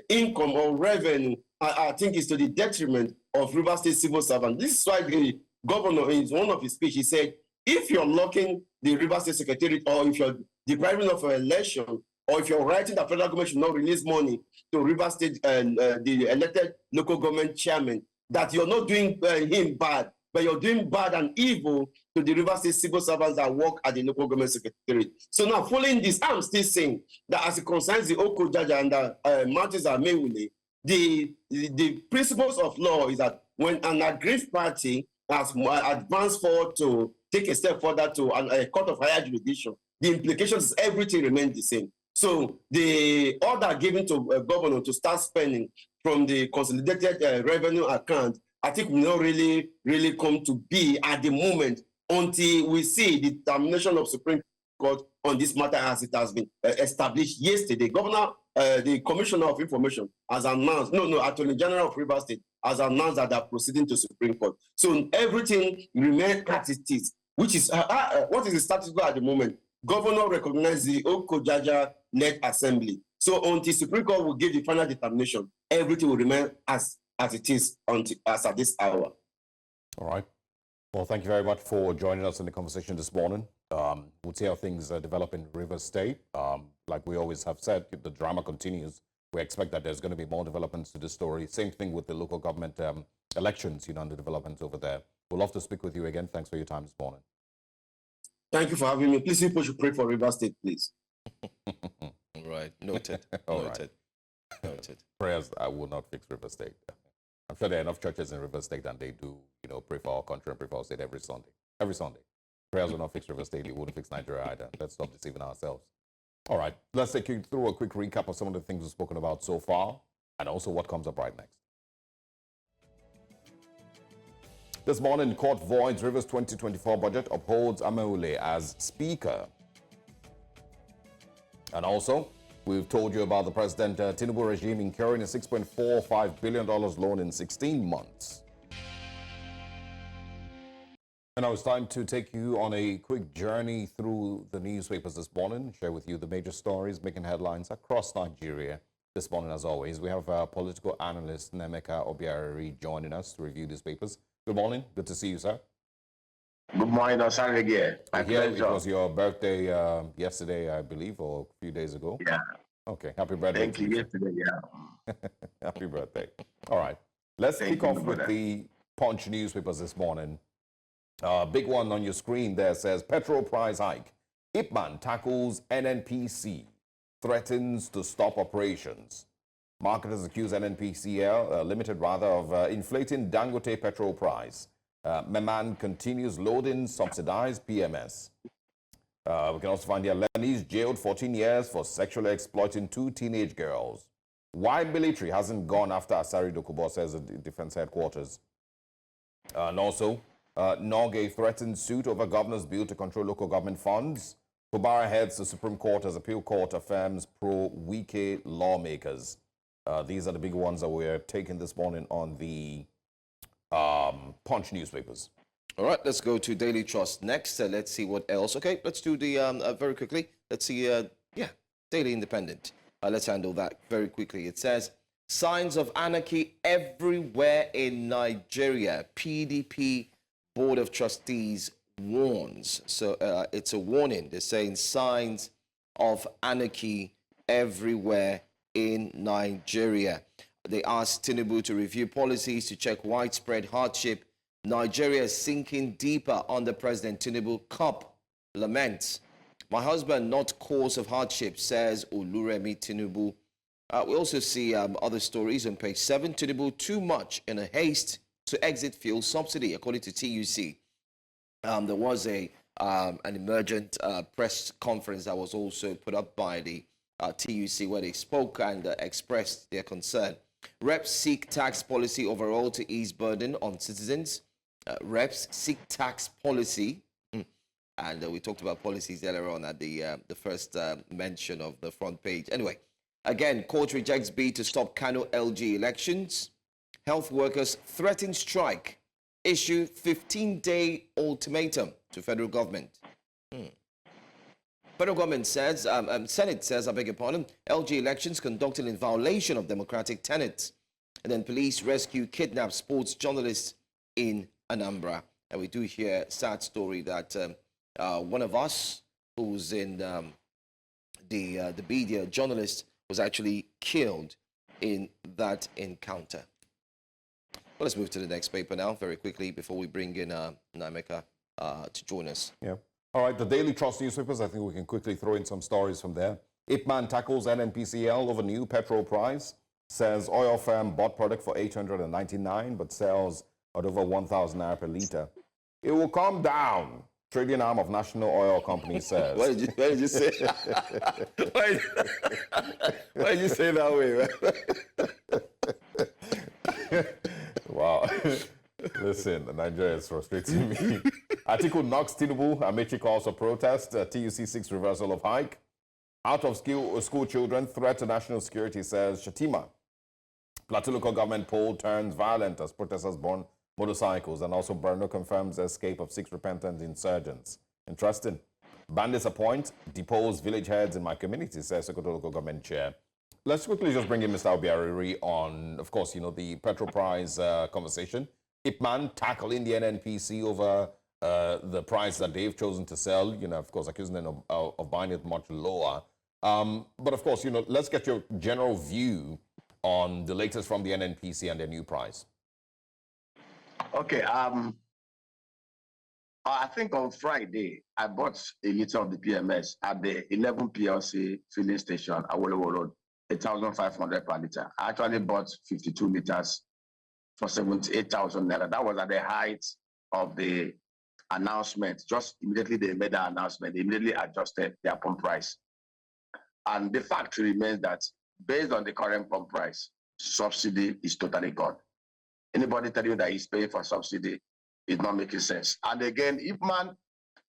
income or revenue, I think is to the detriment of Rivers State civil servants. This is why the governor, in one of his speech, he said, if you're locking the Rivers State Secretariat, or if you're depriving of an election, or if you're writing that federal government should not release money to Rivers State and the elected local government chairman, that you're not doing him bad, but you're doing bad and evil to the Rivers State civil servants that work at the local government secretariat. So now, following this, I'm still saying that as it concerns the Oko Jaja and Martin Amaewhule, the principles of law is that when an aggrieved party has advanced forward to take a step further to a court of higher jurisdiction, the implications is everything remains the same. So the order given to a governor to start spending from the consolidated revenue account, I think will not really come to be at the moment until we see the determination of Supreme Court on this matter as it has been established yesterday. Governor, the Commissioner of Information has announced, Attorney General of Rivers State has announced that they're proceeding to Supreme Court. So everything remains as it is, which is, what is the status quo at the moment? Governor recognizes the Oko Jaja-led assembly. So until Supreme Court will give the final determination, everything will remain as it is as at this hour. All right. Well, thank you very much for joining us in the conversation this morning. We'll see how things develop in Rivers State. Like we always have said, the drama continues. We expect that there's going to be more developments to this story. Same thing with the local government elections, and the developments over there. We'll love to speak with you again. Thanks for your time this morning. Thank you for having me. Please, people should pray for Rivers State, please. All right, noted. All noted. Right. Noted. Prayers will not fix Rivers State. I'm sure there are enough churches in Rivers State and they do, pray for our country and pray for our state every Sunday. Every Sunday. Prayers will not fix Rivers State. It wouldn't fix Nigeria either. Let's stop deceiving ourselves. All right. Let's take you through a quick recap of some of the things we've spoken about so far and also what comes up right next. This morning, court voids Rivers 2024 budget, upholds Amaewhule as Speaker. And also, we've told you about the President Tinubu regime incurring a $6.45 billion loan in 16 months. And now it's time to take you on a quick journey through the newspapers this morning, share with you the major stories making headlines across Nigeria. This morning, as always, we have political analyst Nemeka Obiari joining us to review these papers. Good morning. Good to see you, sir. Good morning, Osarege. My pleasure. It was your birthday yesterday, I believe, or a few days ago. Yeah. Okay. Happy birthday. Thank you. Yesterday, yeah. Happy birthday. All right. Let's kick off with the Punch newspapers this morning. Big one on your screen there says petrol price hike. Ipman tackles NNPC, threatens to stop operations. Marketers accuse NNPCL Limited of inflating Dangote petrol price. Meman continues loading subsidized PMS. We can also find here Lebanese jailed 14 years for sexually exploiting 2 teenage girls. Why military hasn't gone after Asari Dokubo, says the defense headquarters. And also, Norgay threatened suit over governor's bill to control local government funds. Fubara heads the Supreme Court as appeal court affirms pro-Wike lawmakers. These are the big ones that we're taking this morning on the Punch newspapers. All right, let's go to Daily Trust next. Let's see what else. Okay, let's do the, very quickly, let's see, Daily Independent. Let's handle that very quickly. It says, signs of anarchy everywhere in Nigeria. PDP Board of Trustees warns. So it's a warning. They're saying signs of anarchy everywhere in Nigeria. They asked Tinubu to review policies to check widespread hardship. Nigeria is sinking deeper under President Tinubu. COP laments. My husband, not cause of hardship, says Oluremi Tinubu. We also see other stories on page 7. Tinubu too much in a haste to exit fuel subsidy, according to TUC. There was an emergent press conference that was also put up by the TUC where they spoke and expressed their concern. Reps seek tax policy overall to ease burden on citizens. Reps seek tax policy, and we talked about policies earlier on at the first mention of the front page. Anyway, again, court rejects bid to stop Kano LG elections. Health workers threaten strike. Issue 15-day ultimatum to federal government. Federal government says, Senate says, I beg your pardon, LG elections conducted in violation of democratic tenets. And then police rescue kidnapped sports journalists in Anambra. And we do hear a sad story that one of us who's in the media, journalist, was actually killed in that encounter. Well, let's move to the next paper now, very quickly, before we bring in Naimeka to join us. Yeah. All right, the Daily Trust newspapers, I think we can quickly throw in some stories from there. Ipman tackles NNPCL over new petrol price, says oil firm bought product for 899 but sells at over 1,000 naira per litre. It will come down, trading arm of National Oil Company says. Why did you say? Why did you say that way, man? Wow. Listen, Nigeria is frustrating me. Article knocks Tinubu. Amechi calls for protest. TUC 6 reversal of hike. Out of school children, threat to national security, says Shatima. Plateau local government poll turns violent as protesters burn motorcycles. And also Borno confirms the escape of 6 repentant insurgents. Interesting. Bandits appoint, depose village heads in my community, says Sokoto local government chair. Let's quickly just bring in Mr. Obiariri on, of course, the petrol price conversation. Ipman tackling the NNPC over the price that they've chosen to sell, of course, accusing them of buying it much lower. But of course, let's get your general view on the latest from the NNPC and their new price. Okay. I think on Friday, I bought a liter of the PMS at the 11 PLC filling station at Awolowo Road, 1,500 per liter. I actually bought 52 liters for 78,000 naira. That was at the height of the announcement. Just immediately they made the announcement, they immediately adjusted their pump price. And the fact remains that based on the current pump price, subsidy is totally gone. Anybody telling you that he's paying for subsidy is not making sense. And again, Ipman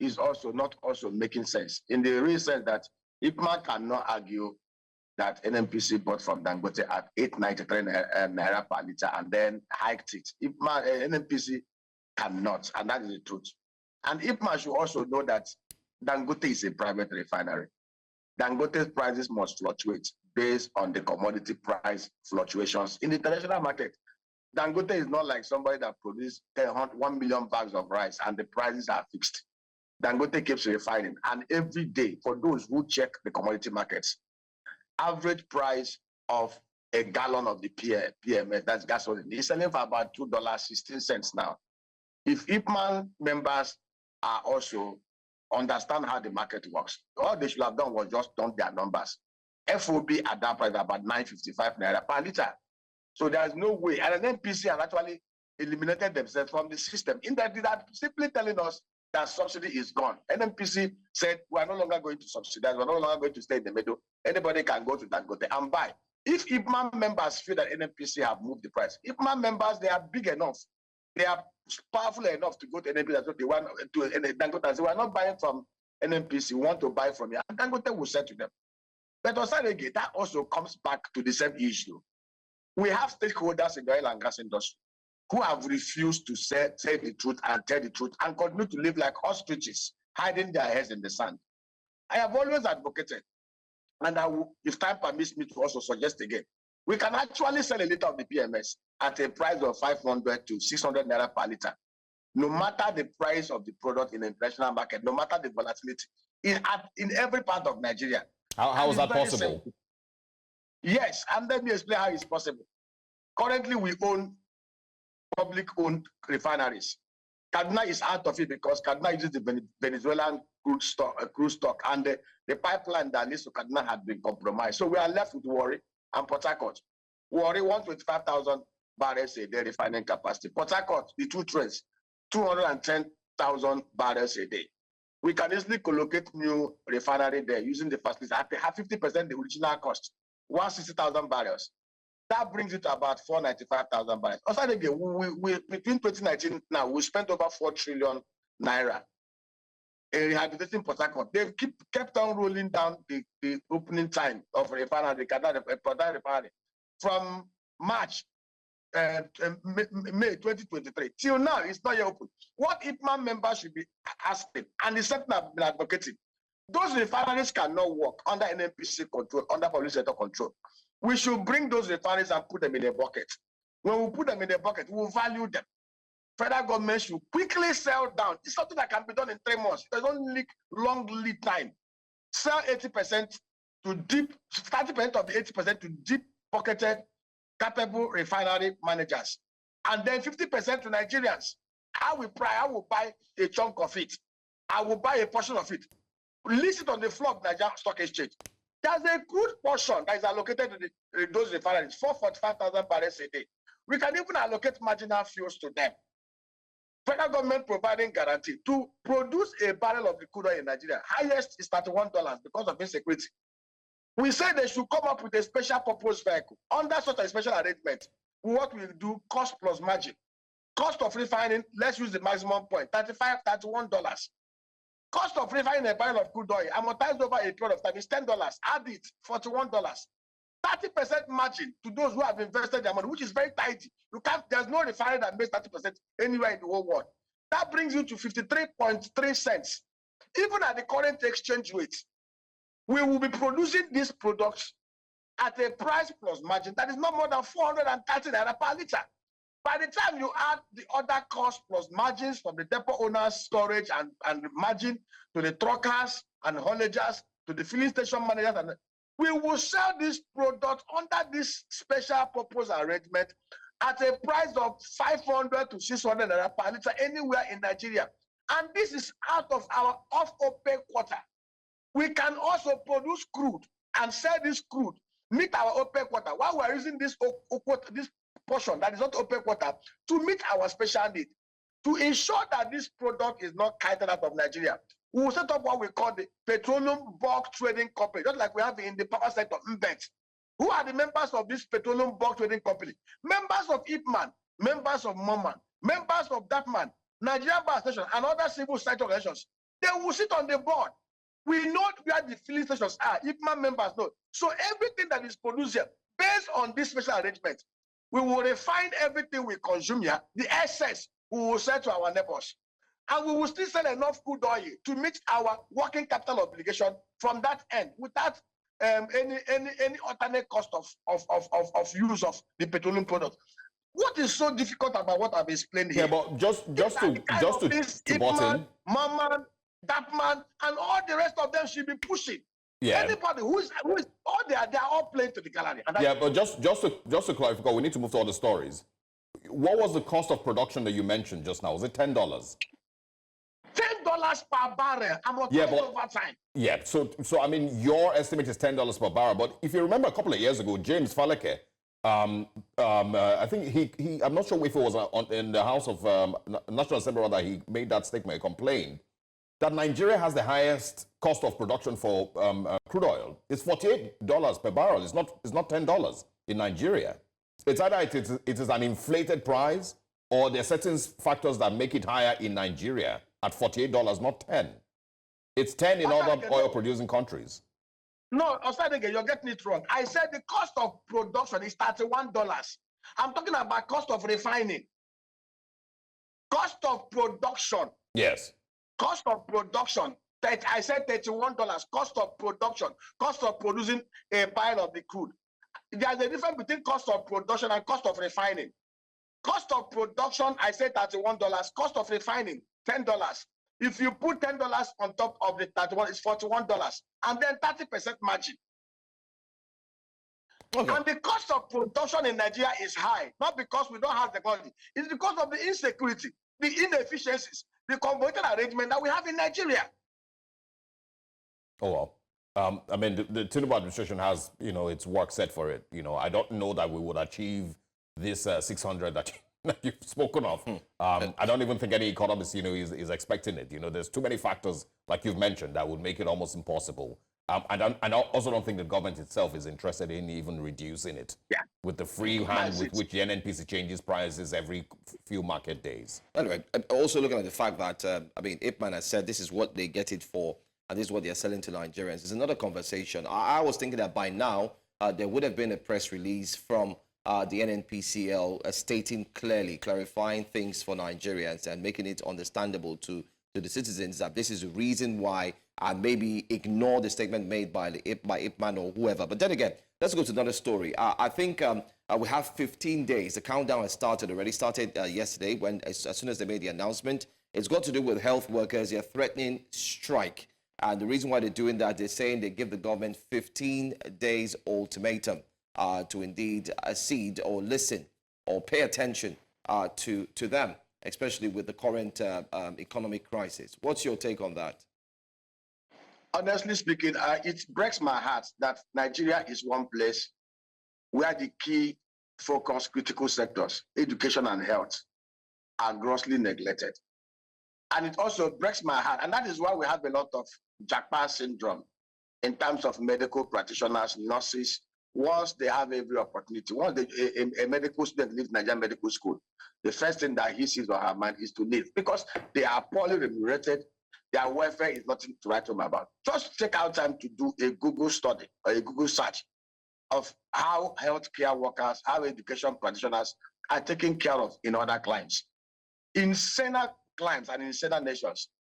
is also not making sense in the real sense that Ipman cannot argue that NNPC bought from Dangote at 893 naira per liter and then hiked it. NNPC cannot, and that is the truth. And Ipman should also know that Dangote is a private refinery. Dangote's prices must fluctuate based on the commodity price fluctuations in the international market. Dangote is not like somebody that produces 1 million bags of rice and the prices are fixed. Dangote keeps refining, and every day, for those who check the commodity markets, average price of a gallon of the PMS, that's gasoline, is selling for about $2.16 now. If Ipman members are also understand how the market works, all they should have done was just dump their numbers. FOB at that price about 955 naira per liter. So there's no way. And then NPC have actually eliminated themselves from the system. In that, they're simply telling us that subsidy is gone. NNPC said, we are no longer going to subsidize, we're no longer going to stay in the middle. Anybody can go to Dangote and buy. If Ipman members feel that NNPC have moved the price, Ipman members, they are big enough, they are powerful enough to go to NNPC, so they want to Dangote and say, we're not buying from NNPC, we want to buy from you. And Dangote will say to them. But Osarege, that also comes back to the same issue. We have stakeholders in the oil and gas industry. who have refused to say the truth and tell the truth and continue to live like ostriches, hiding their heads in the sand. I have always advocated, and I will, if time permits me to also suggest again, we can actually sell a liter of the PMS at a price of 500 to 600 naira per liter, no matter the price of the product in the international market, no matter the volatility, in every part of Nigeria. How is that possible? Simple. Yes, and let me explain how it's possible. Currently, we own public-owned refineries. Kaduna is out of it because Kaduna uses the Venezuelan crude stock, and the pipeline that leads to Kaduna had been compromised. So we are left with Warri and Port Harcourt. Warri, 125,000 barrels a day refining capacity. Port Harcourt, the two trains, 210,000 barrels a day. We can easily collocate new refinery there using the facilities at 50% the original cost, 160,000 barrels. That brings it to about 495,000 barrels. Also, again, we between 2019 now, we spent over 4 trillion naira in rehabilitating Port Harcourt. They've kept on rolling down the opening time of refinery, refinery from March, May 2023 till now. It's not yet open. What IPMAN members should be asking, and the sector have been advocating, those refineries cannot work under NNPC control, under public sector control. We should bring those refineries and put them in a bucket. When we put them in a bucket, we will value them. Federal government should quickly sell down. It's something that can be done in 3 months. There's only long lead time. Sell 80% to deep, 30% of the 80% to deep pocketed, capable refinery managers. And then 50% to Nigerians. I will buy a chunk of it. I will buy a portion of it. List it on the floor of Nigeria Stock Exchange. There's a good portion that is allocated to those refineries, 445,000 barrels a day. We can even allocate marginal fuels to them. Federal government providing guarantee to produce a barrel of the crude oil in Nigeria. Highest is $31 because of insecurity. We say they should come up with a special purpose vehicle. Under such a special arrangement, what we do, cost plus margin. Cost of refining, let's use the maximum point, $35, $31. Cost of refining a barrel of crude oil amortized over a period of time is $10. Add it, $41. 30% margin to those who have invested their money, which is very tidy. There's no refinery that makes 30% anywhere in the whole world. That brings you to 53.3 cents. Even at the current exchange rate, we will be producing these products at a price plus margin that is not more than 430 naira per liter. By the time you add the other costs plus margins from the depot owners, storage and margin to the truckers and haulagers to the filling station managers, and we will sell this product under this special purpose arrangement at a price of 500 to 600 naira per liter anywhere in Nigeria. And this is out of our off-OPEC quota. We can also produce crude and sell this crude, meet our OPEC quota, while we're using this portion that is not OPEC quota to meet our special need. To ensure that this product is not kited out of Nigeria, we will set up what we call the Petroleum Bulk Trading Company, just like we have in the power sector, MBET. Who are the members of this Petroleum Bulk Trading Company? Members of IPMAN, members of MOMAN, members of DAPMAN, Nigerian Bar Station, and other civil society organizations. They will sit on the board. We know where the filling stations are. IPMAN members know. So everything that is produced here, based on this special arrangement, we will refine everything we consume here. The excess we will sell to our neighbors. And we will still sell enough crude oil to meet our working capital obligation from that end without any alternate cost of use of the petroleum product. What is so difficult about what I've explained here? Yeah, but just to button, Maman, Dapman, and all the rest of them should be pushing. Yeah. Anybody who is all they are all playing to the gallery. And yeah, but just to clarify, we need to move to other stories. What was the cost of production that you mentioned just now? Was it $10? $10 per barrel. Over time. Yeah, so I mean, your estimate is $10 per barrel. But if you remember a couple of years ago, James Faleke, I think he I'm not sure if it was in the House of National Assembly rather, he made that statement, he complained that Nigeria has the highest cost of production for crude oil. It's $48 per barrel. It's not $10 in Nigeria. It's either it is an inflated price, or there are certain factors that make it higher in Nigeria at $48, not 10. It's 10 in other oil-producing countries. No, Osadege, you're getting it wrong. I said the cost of production is $31. I'm talking about cost of refining. Cost of production. Yes. Cost of production. I said $31. Cost of production. Cost of producing a pile of the crude. There's a difference between cost of production and cost of refining. Cost of production, I said $31. Cost of refining, $10. If you put $10 on top of the 31, it's $41. And then 30% margin. Okay. And the cost of production in Nigeria is high, not because we don't have the quality. It's because of the insecurity, the inefficiencies, the convoluted arrangement that we have in Nigeria. Oh, well. I mean, the Tinubu administration has, its work set for it. I don't know that we would achieve this 600 that you've spoken of. I don't even think any economist, is expecting it. There's too many factors, like you've mentioned, that would make it almost impossible. I also don't think the government itself is interested in even reducing it. Yeah. With the free hand with which the NNPC changes prices every few market days. Anyway, also looking at the fact that, Ipman has said this is what they get it for, and this is what they're selling to Nigerians. It's another conversation. I was thinking that by now, there would have been a press release from the NNPCL stating clearly, clarifying things for Nigerians and making it understandable to the citizens that this is the reason why, and maybe ignore the statement made by Ipman or whoever. But then again, let's go to another story. I think we have 15 days. The countdown has already started yesterday when as soon as they made the announcement. It's got to do with health workers. They're threatening strike. And the reason why they're doing that, they're saying they give the government 15 days ultimatum to indeed accede or listen or pay attention to them, especially with the current economic crisis. What's your take on that? Honestly speaking, it breaks my heart that Nigeria is one place where the key focus critical sectors, education and health, are grossly neglected. And it also breaks my heart. And that is why we have a lot of Jackpot syndrome in terms of medical practitioners, nurses. Once they have every opportunity, once a medical student leaves Nigerian medical school, the first thing that he sees or her mind is to leave because they are poorly remunerated. Their welfare is nothing to write home about. Just take out time to do a Google study or a Google search of how healthcare workers, how education practitioners are taken care of in other climes. In saner climes and in saner nations,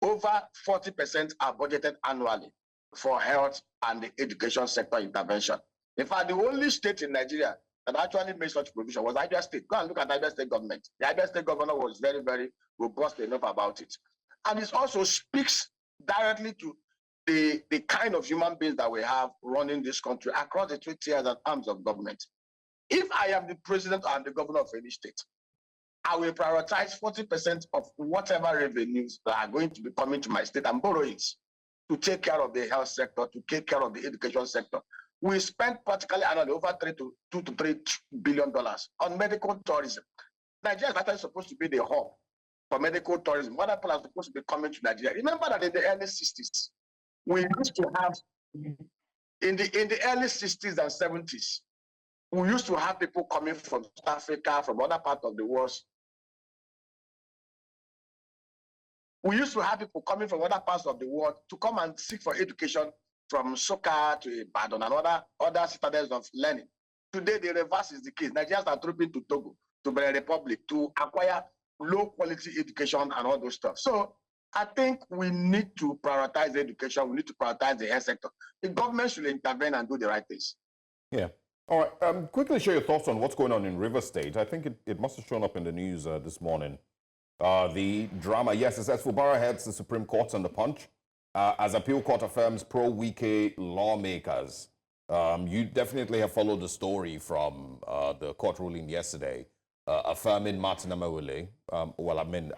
over 40% are budgeted annually for health and the education sector intervention. In fact, the only state in Nigeria that actually made such provision was Abuja State. Go and look at Abuja State government. The Abuja State governor was very, very robust enough about it. And it also speaks directly to the kind of human beings that we have running this country across the 3 tiers and arms of government. If I am the president and the governor of any state, I will prioritize 40% of whatever revenues that are going to be coming to my state and borrowings to take care of the health sector, to take care of the education sector. We spend practically annually over $2 to $3 billion on medical tourism. Nigeria is actually supposed to be the hub for medical tourism. Other people are supposed to be coming to Nigeria. Remember that in the early 60s, we used to have, in the early 60s and 70s, we used to have people coming from South Africa, from other parts of the world. We used to have people coming from other parts of the world to come and seek for education from Soka to Ibadan and other citadels of learning. Today, the reverse is the case. Nigerians are trooping to Togo, to Benin Republic, to acquire low-quality education and all those stuff. So I think we need to prioritize education. We need to prioritize the health sector. The government should intervene and do the right things. Yeah. All right. Quickly share your thoughts on what's going on in River State. I think it must have shown up in the news this morning. The drama, yes, it says Fubara heads the Supreme Court on the Punch as appeal court affirms pro-Wike lawmakers. You definitely have followed the story from the court ruling yesterday, affirming Martin Amaewhule.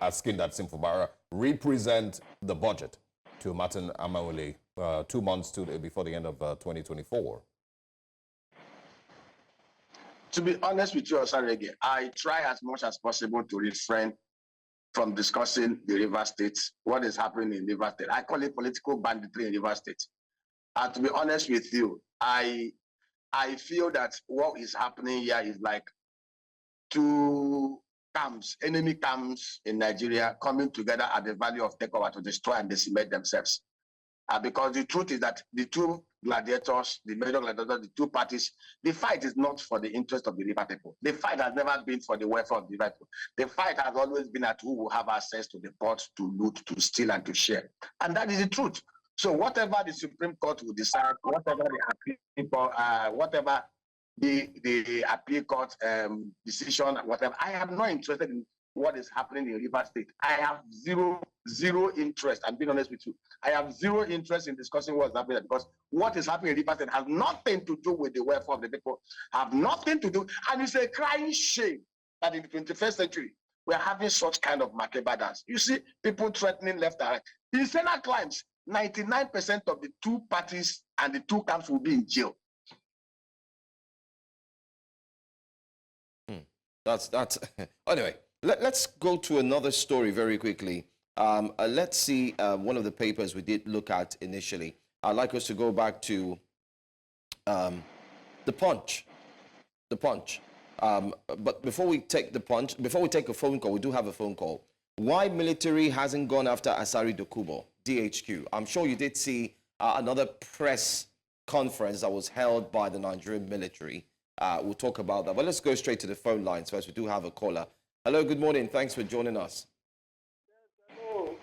Asking that Fubara represent the budget to Martin Amaewhule 2 months before the end of 2024. To be honest with you, Osarege, I try as much as possible to refrain from discussing the River State, what is happening in River State. I call it political banditry in River State. And to be honest with you, I feel that what is happening here is like two camps, enemy camps in Nigeria coming together at the value of takeover to destroy and decimate themselves. because the truth is that the two gladiators, the major gladiators, the two parties, the fight is not for the interest of the river people. The fight has never been for the welfare of the river people. The fight has always been at who will have access to the port, to loot, to steal, and to share. And that is the truth. So whatever the Supreme Court will decide, whatever the appeal court decision, whatever, I am not interested in what is happening in River State. I have zero interest. I'm being honest with you. I have zero interest in discussing what's happening because what is happening in River State has nothing to do with the welfare of the people, have nothing to do, and it's a crying shame that in the 21st century, we're having such kind of makebadas. You see people threatening left and right. In Senate climbs, 99% of the two parties and the two camps will be in jail. That's anyway. Let's go to another story very quickly. Let's see one of the papers we did look at initially. I'd like us to go back to the Punch. The Punch. But before we take the Punch, before we take a phone call, we do have a phone call. Why military hasn't gone after Asari Dokubo, DHQ? I'm sure you did see another press conference that was held by the Nigerian military. We'll talk about that. But let's go straight to the phone lines first. We do have a caller. Hello, good morning. Thanks for joining us. Yes, hello.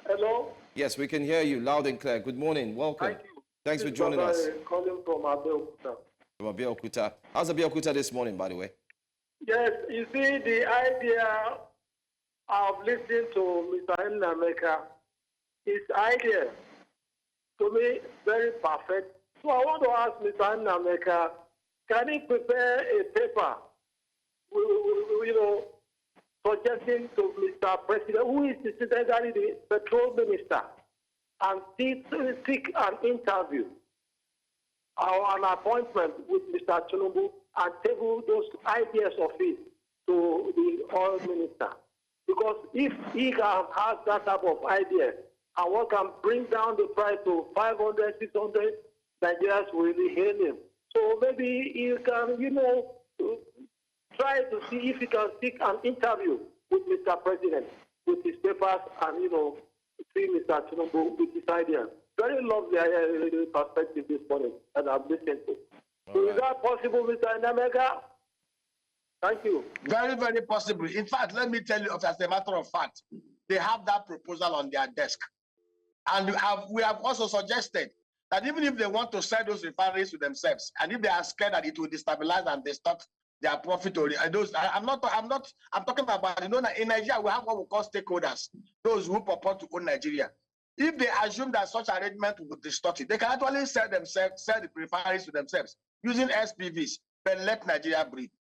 Hello? Yes, we can hear you loud and clear. Good morning. Welcome. Thank you. Thanks for joining us. Calling from Abuja. From Abeokuta. How's Abeokuta this morning, by the way? Yes, you see, the idea of listening to Mr. Nnameka, his idea, to me, very perfect. So I want to ask Mr. Nnameka, can he prepare a paper, suggesting to Mr. President, who is incidentally the petrol minister, and seek an interview or an appointment with Mr. Tinubu and table those ideas of his to the oil minister? Because if he can have that type of idea and what can bring down the price to 500, 600, Nigerians will hail him. So maybe he can, try to see if he can seek an interview with Mr. President, with his papers, and, see Mr. Tinubu with his ideas. Very lovely perspective this morning that I've listened to. So is that possible, Mr. Nnameka? Thank you. Very, very possible. In fact, let me tell you, as a matter of fact, they have that proposal on their desk. And we have also suggested that even if they want to sell those refineries to themselves, and if they are scared that it will destabilize and distort their profit, or I'm talking about, in Nigeria, we have what we call stakeholders, those who purport to own Nigeria. If they assume that such arrangement will distort it, they can actually sell the refineries to themselves using SPVs, but let Nigeria breathe.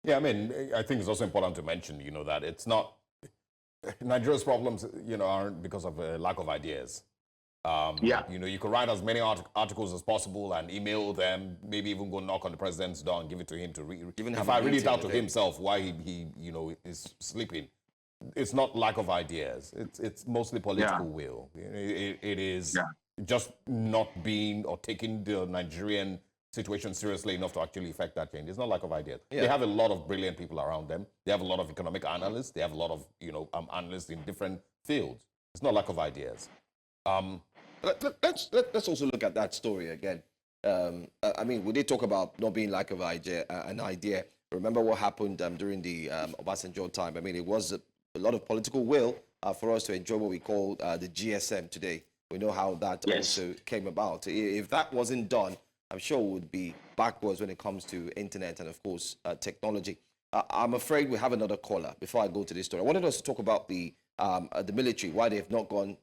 Yeah, I mean, I think it's also important to mention, that it's not, Nigeria's problems, aren't because of a lack of ideas. You could write as many articles as possible and email them, maybe even go knock on the president's door and give it to him to read. Even if I read it out to himself why he is sleeping. It's not lack of ideas. It's mostly political will. It is just not being or taking the Nigerian situation seriously enough to actually affect that change. It's not lack of ideas. They have a lot of brilliant people around them. They have a lot of economic analysts. They have a lot of analysts in different fields. It's not lack of ideas. Let's also look at that story again. I mean, we did talk about not being lack of an idea. Remember what happened during the Obasanjo time. I mean, it was a lot of political will for us to enjoy what we call the GSM today. We know how that also came about. If that wasn't done, I'm sure we would be backwards when it comes to internet and, of course, technology. I'm afraid we have another caller before I go to this story. I wanted us to talk about the military, why they have not gone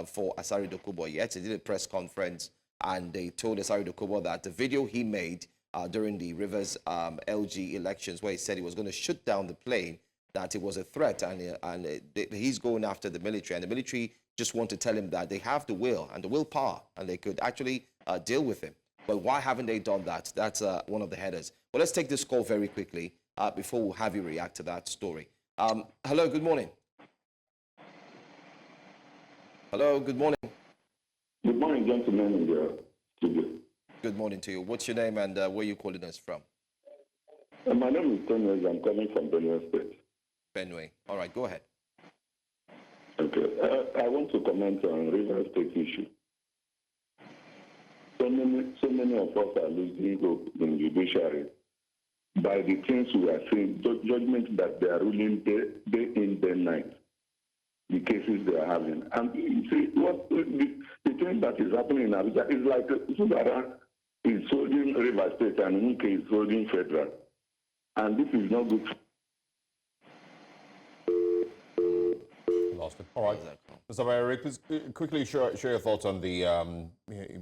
for Asari Dokubo yet. They did a press conference and they told Asari Dokubo that the video he made during the Rivers LG elections, where he said he was going to shoot down the plane, that it was a threat, and he's going after the military, and the military just want to tell him that they have the will and the willpower and they could actually deal with him. But why haven't they done that? That's one of the headers. Well, let's take this call very quickly before we'll have you react to that story. Hello, good morning. Hello, good morning. Good morning, gentlemen in the studio. Good morning to you. What's your name and where are you calling us from? My name is Tony. I'm calling from Benue State. Benue. All right, go ahead. Okay. I want to comment on River State issue. So many of us are losing hope in judiciary by the things we are seeing, judgments that they are ruling day in, day night, the cases they are having. And you see, what the thing that is happening in Abuja is like Fubara is holding River State and Nuke is holding Federal. And this is not good. Lost it. All right. Mr. Amaewhule, please quickly share your thoughts on the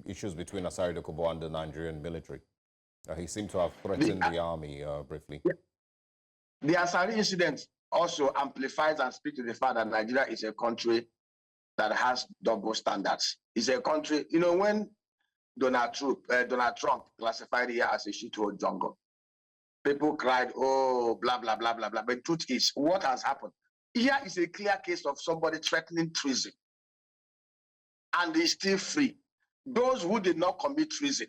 issues between Asari Dokubo and the Nigerian military. He seemed to have threatened the army briefly. Yeah. The Asari incident also amplifies and speaks to the fact that Nigeria is a country that has double standards. It's a country, you know, when Donald Trump classified here as a shithole jungle, people cried, oh, blah, blah, blah, blah, blah. But the truth is, what has happened? Here is a clear case of somebody threatening treason, and he's still free. Those who did not commit treason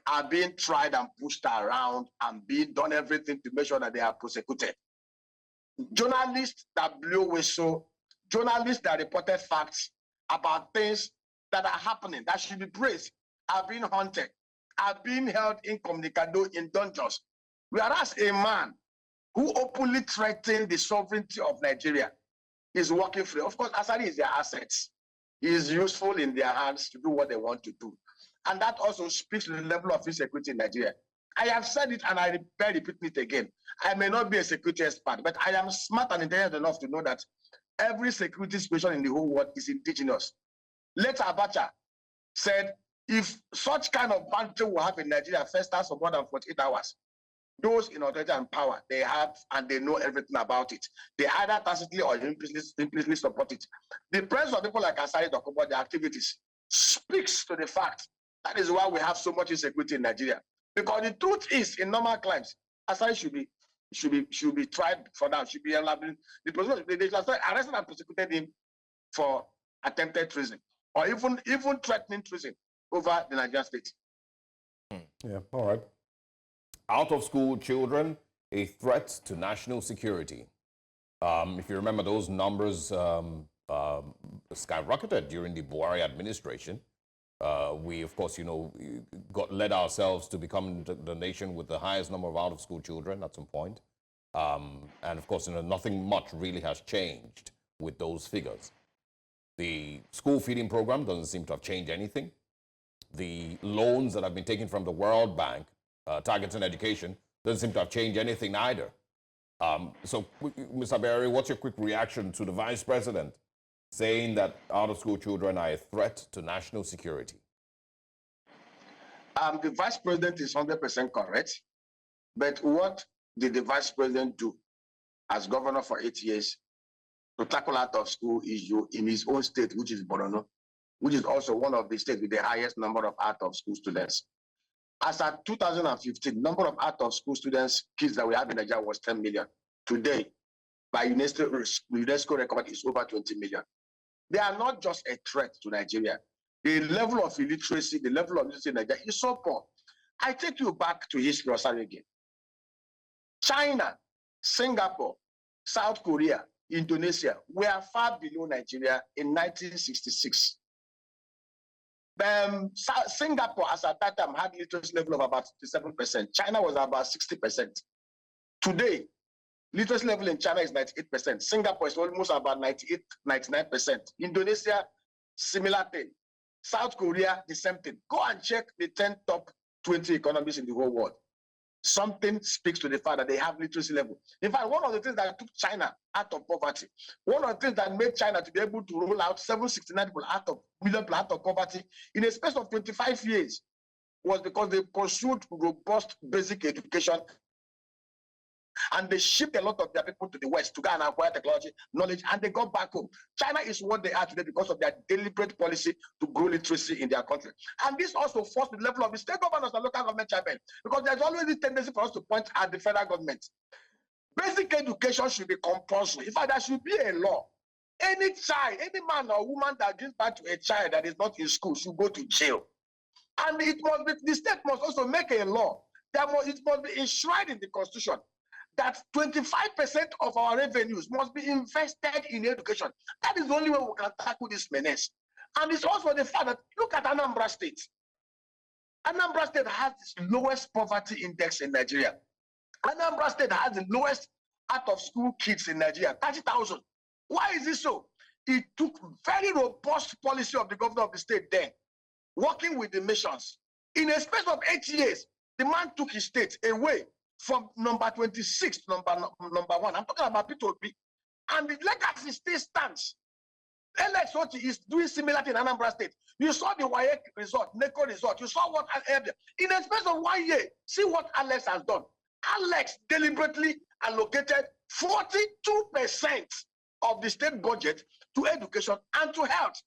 are being tried and pushed around and being done everything to make sure that they are prosecuted. Journalists that blew whistle, journalists that reported facts about things that are happening, that should be praised, are being haunted, are being held incommunicado in dungeons. Whereas a man who openly threatened the sovereignty of Nigeria is working free. Of course, Asari is their assets. He is useful in their hands to do what they want to do. And that also speaks to the level of insecurity in Nigeria. I have said it and I repeat it again. I may not be a security expert, but I am smart and intelligent enough to know that every security situation in the whole world is indigenous. Later, Abacha said, if such kind of banditry will have in Nigeria festers for more than 48 hours, those in authority and power, they have and they know everything about it. They either tacitly or implicitly support it. The presence of people like Asari Dokubo, their activities, speaks to the fact that is why we have so much insecurity in Nigeria. Because the truth is, in normal crimes, Asari should be tried for that, should be allowed. They should have arrested and prosecuted him for attempted treason or even threatening treason over the Nigerian state. Yeah, all right. Out-of-school children, a threat to national security. If you remember, those numbers skyrocketed during the Buhari administration. We, of course, led ourselves to become the nation with the highest number of out-of-school children at some point. And, of course, nothing much really has changed with those figures. The school feeding program doesn't seem to have changed anything. The loans that have been taken from the World Bank targeting education doesn't seem to have changed anything either. So, Mr. Amaewhule, what's your quick reaction to the Vice President saying that out-of-school children are a threat to national security? The Vice President is 100% correct. But what did the Vice President do as governor for 8 years to tackle out-of-school issue in his own state, which is Borno, which is also one of the states with the highest number of out-of-school students? As at 2015, number of out-of-school students, kids that we have in Nigeria was 10 million. Today, by UNESCO record, is over 20 million. They are not just a threat to Nigeria. The level of illiteracy, the level of literacy in Nigeria is so poor. I take you back to history again. China, Singapore, South Korea, Indonesia were far below Nigeria in 1966. Singapore, as at that time, had literacy level of about 57%. China was about 60%. Today, literacy level in China is 98%. Singapore is almost about 98, 99%. Indonesia, similar thing. South Korea, the same thing. Go and check the 10 top 20 economies in the whole world. Something speaks to the fact that they have literacy level. In fact, one of the things that took China out of poverty, one of the things that made China to be able to roll out 769 million people out of poverty in a space of 25 years was because they pursued robust basic education and they shipped a lot of their people to the West to go and acquire technology, knowledge, and they got back home. China is what they are today because of their deliberate policy to grow literacy in their country. And this also forced the level of the state governors and local government chairmen, because there's always this tendency for us to point at the federal government. Basic education should be compulsory. In fact, there should be a law. Any child, any man or woman that gives birth to a child that is not in school should go to jail. And it must be, the state must also make a law. It must be enshrined in the Constitution that 25% of our revenues must be invested in education. That is the only way we can tackle this menace. And it's also the fact that, look at Anambra State. Anambra State has the lowest poverty index in Nigeria. Anambra State has the lowest out-of-school kids in Nigeria, 30,000. Why is this so? It took very robust policy of the governor of the state then, working with the missions. In a space of 8 years, the man took his state away from number 26 to number 1. I'm talking about P2B. And the legacy still stands. LX is doing similar thing in Anambra State. You saw the WAEC result, NECO result. You saw what in a space of 1 year. See what Alex has done. Alex deliberately allocated 42% of the state budget to education and to health.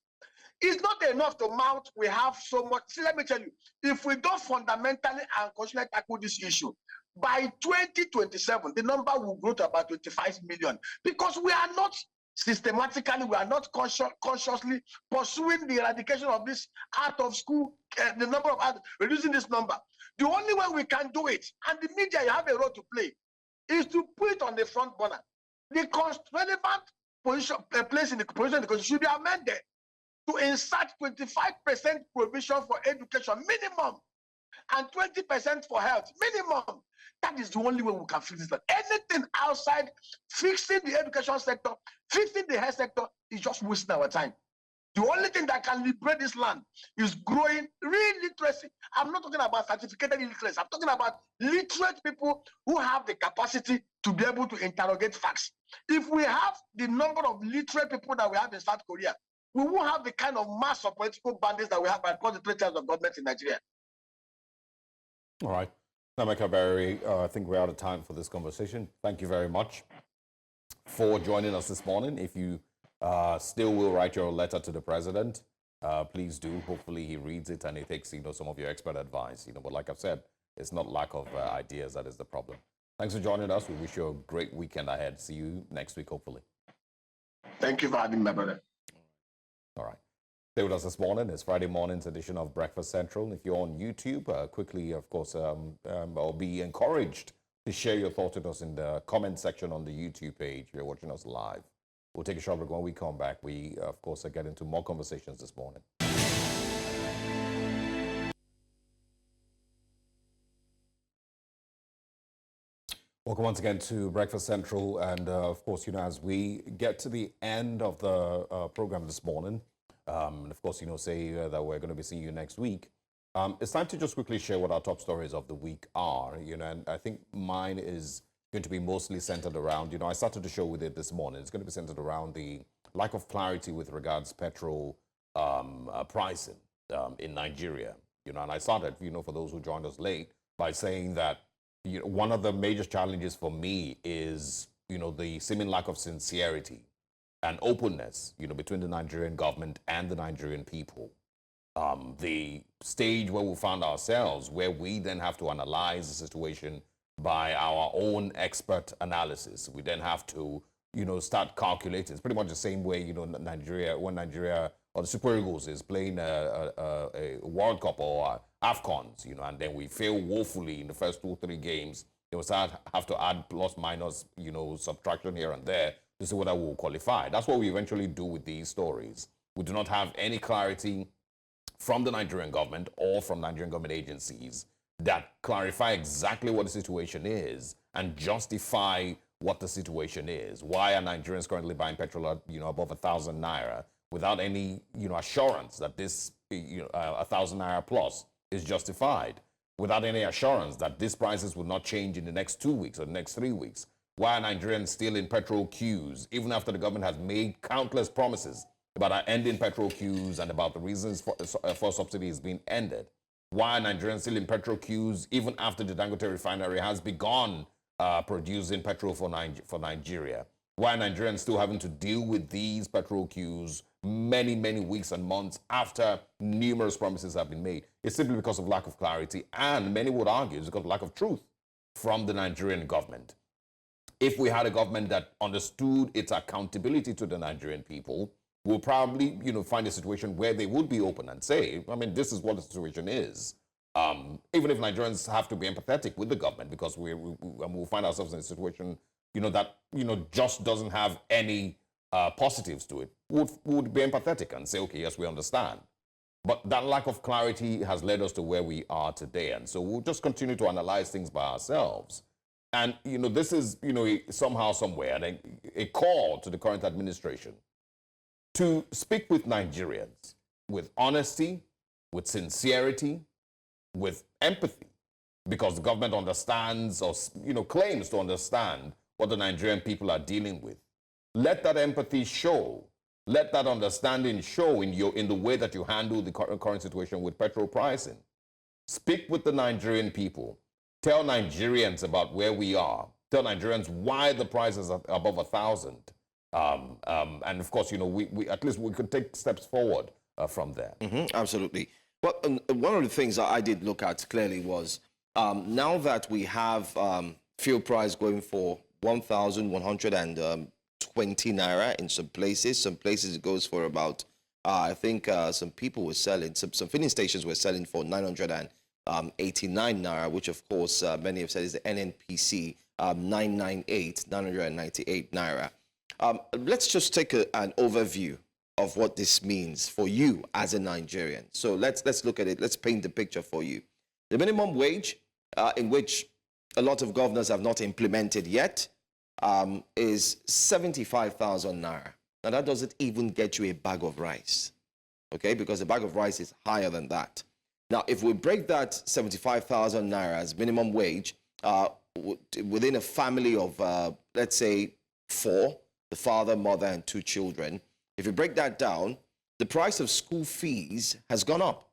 It's not enough to mount. We have so much. See, let me tell you, if we don't fundamentally and consciously tackle this issue, by 2027, the number will grow to about 25 million because we are not systematically, we are not consciously pursuing the eradication of this out of school, the number of reducing this number. The only way we can do it, and the media, you have a role to play, is to put it on the front burner. The relevant position, place in the constitution should be amended to insert 25% provision for education minimum and 20% for health minimum. That is the only way we can fix this. Anything outside fixing the education sector, fixing the health sector is just wasting our time. The only thing that can liberate this land is growing real literacy. I'm not talking about certificated illiteracy. I'm talking about literate people who have the capacity to be able to interrogate facts. If we have the number of literate people that we have in South Korea, we won't have the kind of mass of political bandits that we have across the 3 tiers of government in Nigeria. All right. Amaewhule, I think we're out of time for this conversation. Thank you very much for joining us this morning. If you still will write your letter to the president, please do. Hopefully he reads it and he takes some of your expert advice. But like I've said, it's not lack of ideas that is the problem. Thanks for joining us. We wish you a great weekend ahead. See you next week, hopefully. Thank you for having me, my brother. All right. Stay with us this morning. It's Friday morning's edition of Breakfast Central. If you're on YouTube, quickly, of course, I'll be encouraged to share your thoughts with us in the comment section on the YouTube page if you're watching us live. We'll take a short break. When we come back, we, of course, get into more conversations this morning. Welcome once again to Breakfast Central. And, of course, as we get to the end of the program this morning, and of course, say that we're going to be seeing you next week. It's time to just quickly share what our top stories of the week are, and I think mine is going to be mostly centered around, I started the show with it this morning. It's going to be centered around the lack of clarity with regards petrol pricing in Nigeria, and I started, for those who joined us late, by saying that, one of the major challenges for me is, the seeming lack of sincerity and openness, between the Nigerian government and the Nigerian people. The stage where we found ourselves, where we then have to analyze the situation by our own expert analysis. We then have to, start calculating. It's pretty much the same way, Nigeria, when Nigeria or the Super Eagles is playing a World Cup or AFCONs, and then we fail woefully in the first 2 or 3 games. We have to add plus minus, subtraction here and there to see whether we'll qualify. That's what we eventually do with these stories. We do not have any clarity from the Nigerian government or from Nigerian government agencies that clarify exactly what the situation is and justify what the situation is. Why are Nigerians currently buying petrol at, above 1,000 naira without any, assurance that this, 1,000 naira plus is justified, without any assurance that these prices will not change in the next 2 weeks or the next 3 weeks? Why are Nigerians still in petrol queues, even after the government has made countless promises about ending petrol queues and about the reasons for subsidies being ended? Why are Nigerians still in petrol queues, even after the Dangote refinery has begun producing petrol for Nigeria? Why are Nigerians still having to deal with these petrol queues many, many weeks and months after numerous promises have been made? It's simply because of lack of clarity, and many would argue it's because of lack of truth from the Nigerian government. If we had a government that understood its accountability to the Nigerian people, we'll probably, find a situation where they would be open and say, this is what the situation is. Even if Nigerians have to be empathetic with the government, because we'll find ourselves in a situation, that, just doesn't have any positives to it, would be empathetic and say, okay, yes, we understand. But that lack of clarity has led us to where we are today. And so we'll just continue to analyze things by ourselves. And, this is, somehow, somewhere, a call to the current administration to speak with Nigerians with honesty, with sincerity, with empathy, because the government understands or, claims to understand what the Nigerian people are dealing with. Let that empathy show. Let that understanding show in the way that you handle the current situation with petrol pricing. Speak with the Nigerian people. Tell Nigerians about where we are. Tell Nigerians why the price is above 1,000. And of course, we at least we could take steps forward from there. Absolutely. Well, one of the things that I did look at clearly was now that we have fuel price going for 1,120 naira in some places it goes for about, I think some people were selling, some filling stations were selling for 989 naira, which of course many have said is the NNPC 998 naira. Let's just take an overview of what this means for you as a Nigerian. So let's look at it. Let's paint the picture for you. The minimum wage, in which a lot of governors have not implemented yet, is 75,000 naira. Now that doesn't even get you a bag of rice, okay? Because a bag of rice is higher than that. Now, if we break that 75,000 naira as minimum wage within a family of, let's say, 4, the father, mother, and 2 children, if you break that down, the price of school fees has gone up.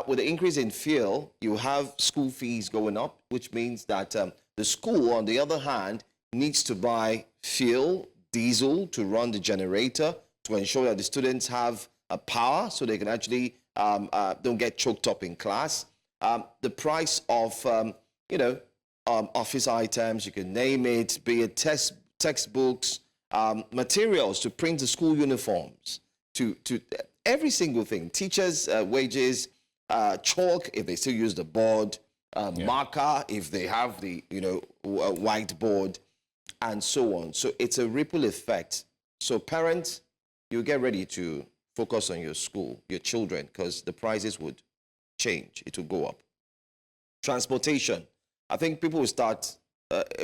With the increase in fuel, you have school fees going up, which means that the school, on the other hand, needs to buy fuel, diesel to run the generator to ensure that the students have power so they can actually don't get choked up in class. The price of, office items, you can name it, be it textbooks, materials to print the school uniforms, to every single thing, teachers' wages, chalk if they still use the board, marker if they have the whiteboard, and so on. So it's a ripple effect. So parents, you get ready to focus on your school, your children, because the prices would change. It will go up. Transportation. I think people will start,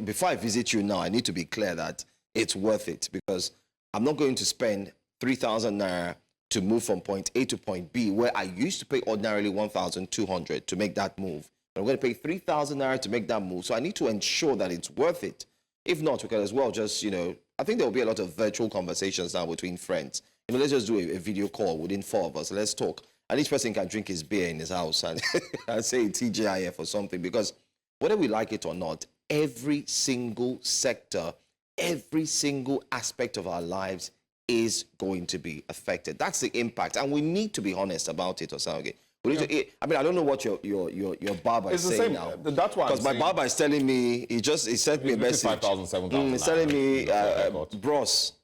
before I visit you now, I need to be clear that it's worth it, because I'm not going to spend 3,000 naira to move from point A to point B, where I used to pay ordinarily 1,200 to make that move. But I'm going to pay 3,000 naira to make that move. So I need to ensure that it's worth it. If not, we can as well just, I think there will be a lot of virtual conversations now between friends. Let's just do a video call within 4 of us. Let's talk. And each person can drink his beer in his house and say TGIF or something, because whether we like it or not, every single sector, every single aspect of our lives is going to be affected. That's the impact, and we need to be honest about it, Osage. I don't know what your barber is saying now. That's why, because my barber is telling me he sent me a message. 5,000, 7,000. He's telling me, bros,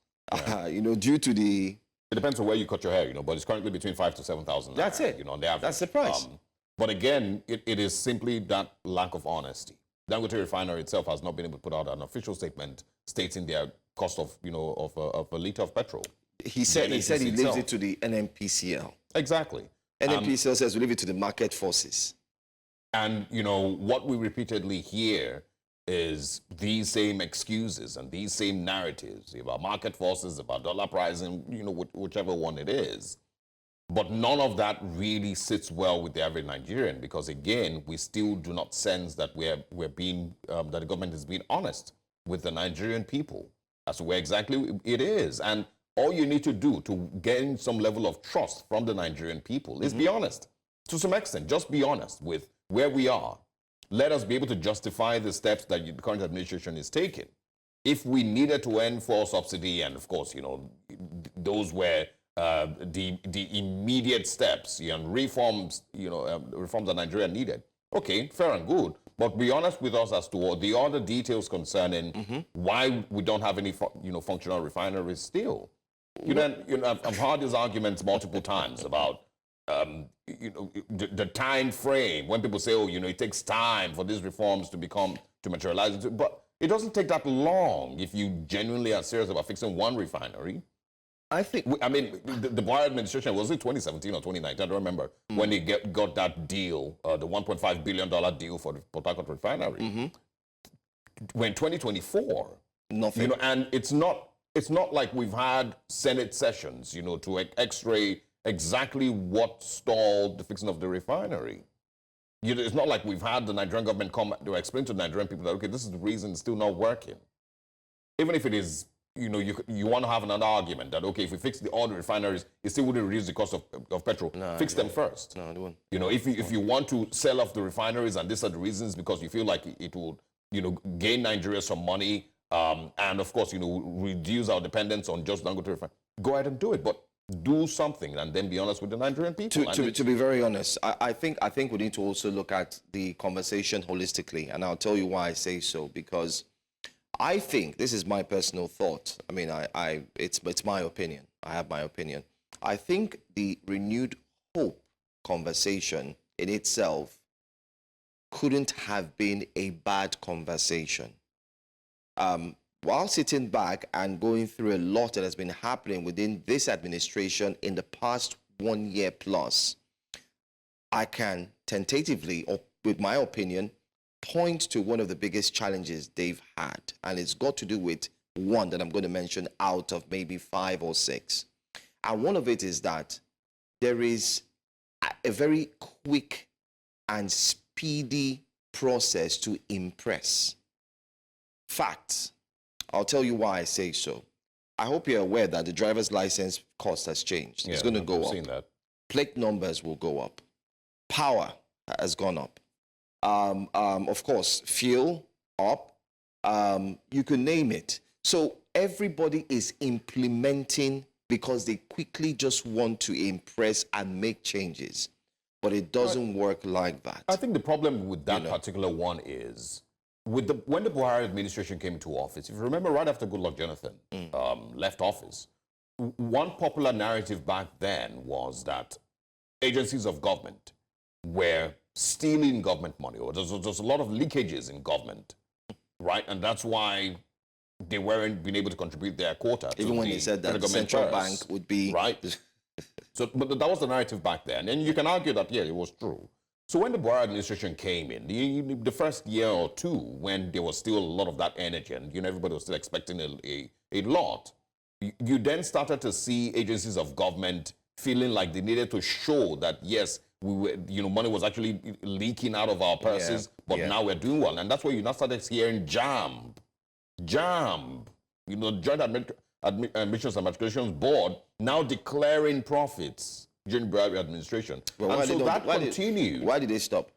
due to the. It depends on where you cut your hair, but it's currently between 5,000 to 7,000. That's it. On the average. That's the price. But again, it is simply that lack of honesty. Dangote Refinery itself has not been able to put out an official statement stating their cost of a liter of petrol. He said he leaves it to the NNPCL. Exactly. NNPCL says we leave it to the market forces. And what we repeatedly hear is these same excuses and these same narratives about market forces, about dollar pricing, whichever one it is. But none of that really sits well with the average Nigerian, because again, we still do not sense that that the government is being honest with the Nigerian people as to where exactly it is. And all you need to do to gain some level of trust from the Nigerian people is be honest. To some extent, just be honest with where we are. Let us be able to justify the steps that the current administration is taking. If we needed to end fuel subsidy, and of course, those were the immediate steps and reforms, reforms that Nigeria needed. Okay, fair and good. But be honest with us as to the other details concerning why we don't have any, functional refineries still. I've heard these arguments multiple times about the time frame when people say, oh, it takes time for these reforms to materialize, but it doesn't take that long if you genuinely are serious about fixing one refinery. I think, the Buhari administration, was it 2017 or 2019? I don't remember, when they got that deal, the $1.5 billion deal for the Port Harcourt refinery. When 2024, nothing. And it's not like we've had Senate sessions, to x-ray exactly what stalled the fixing of the refinery. It's not like we've had the Nigerian government come to explain to the Nigerian people that, okay, this is the reason it's still not working. Even if it is, you want to have another argument that, okay, if we fix all the refineries, it still wouldn't reduce the cost of petrol. No, fix them first. No, it won't. If you want to sell off the refineries and these are the reasons because you feel like it will, gain Nigeria some money, and of course, reduce our dependence on just Dangote refinery, go ahead and do it. But do something and then be honest with the Nigerian people. To be very honest, I think we need to also look at the conversation holistically, and I'll tell you why I say so. Because I think, this is my personal thought. I mean, it's my opinion. I have my opinion. I think the renewed hope conversation in itself couldn't have been a bad conversation. While sitting back and going through a lot that has been happening within this administration in the past 1 year plus, I can tentatively, or with my opinion, point to one of the biggest challenges they've had. And it's got to do with one that I'm going to mention out of maybe 5 or 6. And one of it is that there is a very quick and speedy process to impress. Facts. I'll tell you why I say so. I hope you're aware that the driver's license cost has changed. It's going to go up. I've seen that. Plate numbers will go up. Power has gone up. Of course, fuel up. You can name it. So everybody is implementing because they quickly just want to impress and make changes. But it doesn't work like that. I think the problem with that particular one is, when the Buhari administration came into office, if you remember, right after Goodluck Jonathan left office, one popular narrative back then was that agencies of government were stealing government money, or there's a lot of leakages in government, right? And that's why they weren't being able to contribute their quota. Even when they said that the central bank would be... Right. So, but that was the narrative back then. And you can argue that, yeah, it was true. So when the Buhari administration came in, the first year or two, when there was still a lot of that energy and everybody was still expecting a lot, you then started to see agencies of government feeling like they needed to show that, yes, we were, money was actually leaking out of our purses, but now we're doing well. And that's where you now started hearing JAMB, Joint Admissions and Matriculations Board, now declaring profits during the Buhari administration. Well, and so that continued. Why did they stop?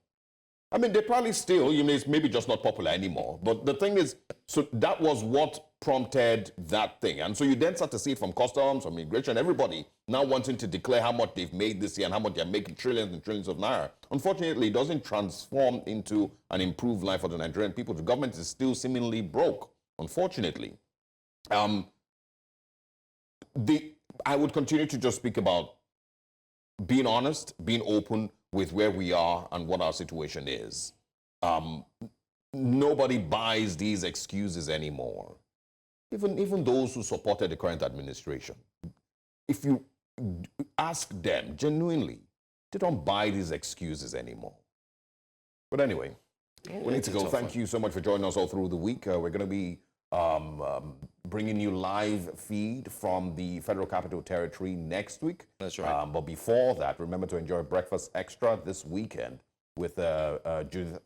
I mean, they probably still, it's maybe just not popular anymore. But the thing is, so that was what prompted that thing. And so you then start to see it from customs, from immigration, everybody now wanting to declare how much they've made this year and how much they're making, trillions and trillions of naira. Unfortunately, it doesn't transform into an improved life for the Nigerian people. The government is still seemingly broke, unfortunately. I would continue to just speak about being honest, being open with where we are and what our situation is. Nobody buys these excuses anymore. Even those who supported the current administration. If you ask them genuinely, they don't buy these excuses anymore. But anyway, we need to go. Thank you so much for joining us all through the week. We're going to be bringing you live feed from the Federal Capital Territory next week. That's right. But before that, remember to enjoy Breakfast Extra this weekend with Judith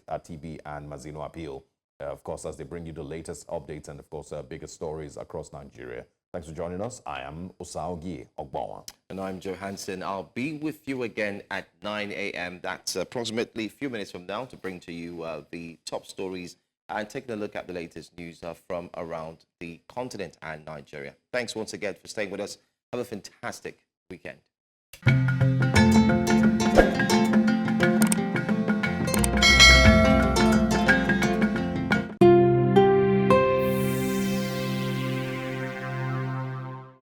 at TB and Mazino Appeal, of course, as they bring you the latest updates and, of course, biggest stories across Nigeria. Thanks for joining us. I am Osaogie Ogbawa. And I'm Joe Hansen. I'll be with you again at 9 a.m. That's approximately a few minutes from now to bring to you the top stories and taking a look at the latest news from around the continent and Nigeria. Thanks once again for staying with us. Have a fantastic weekend.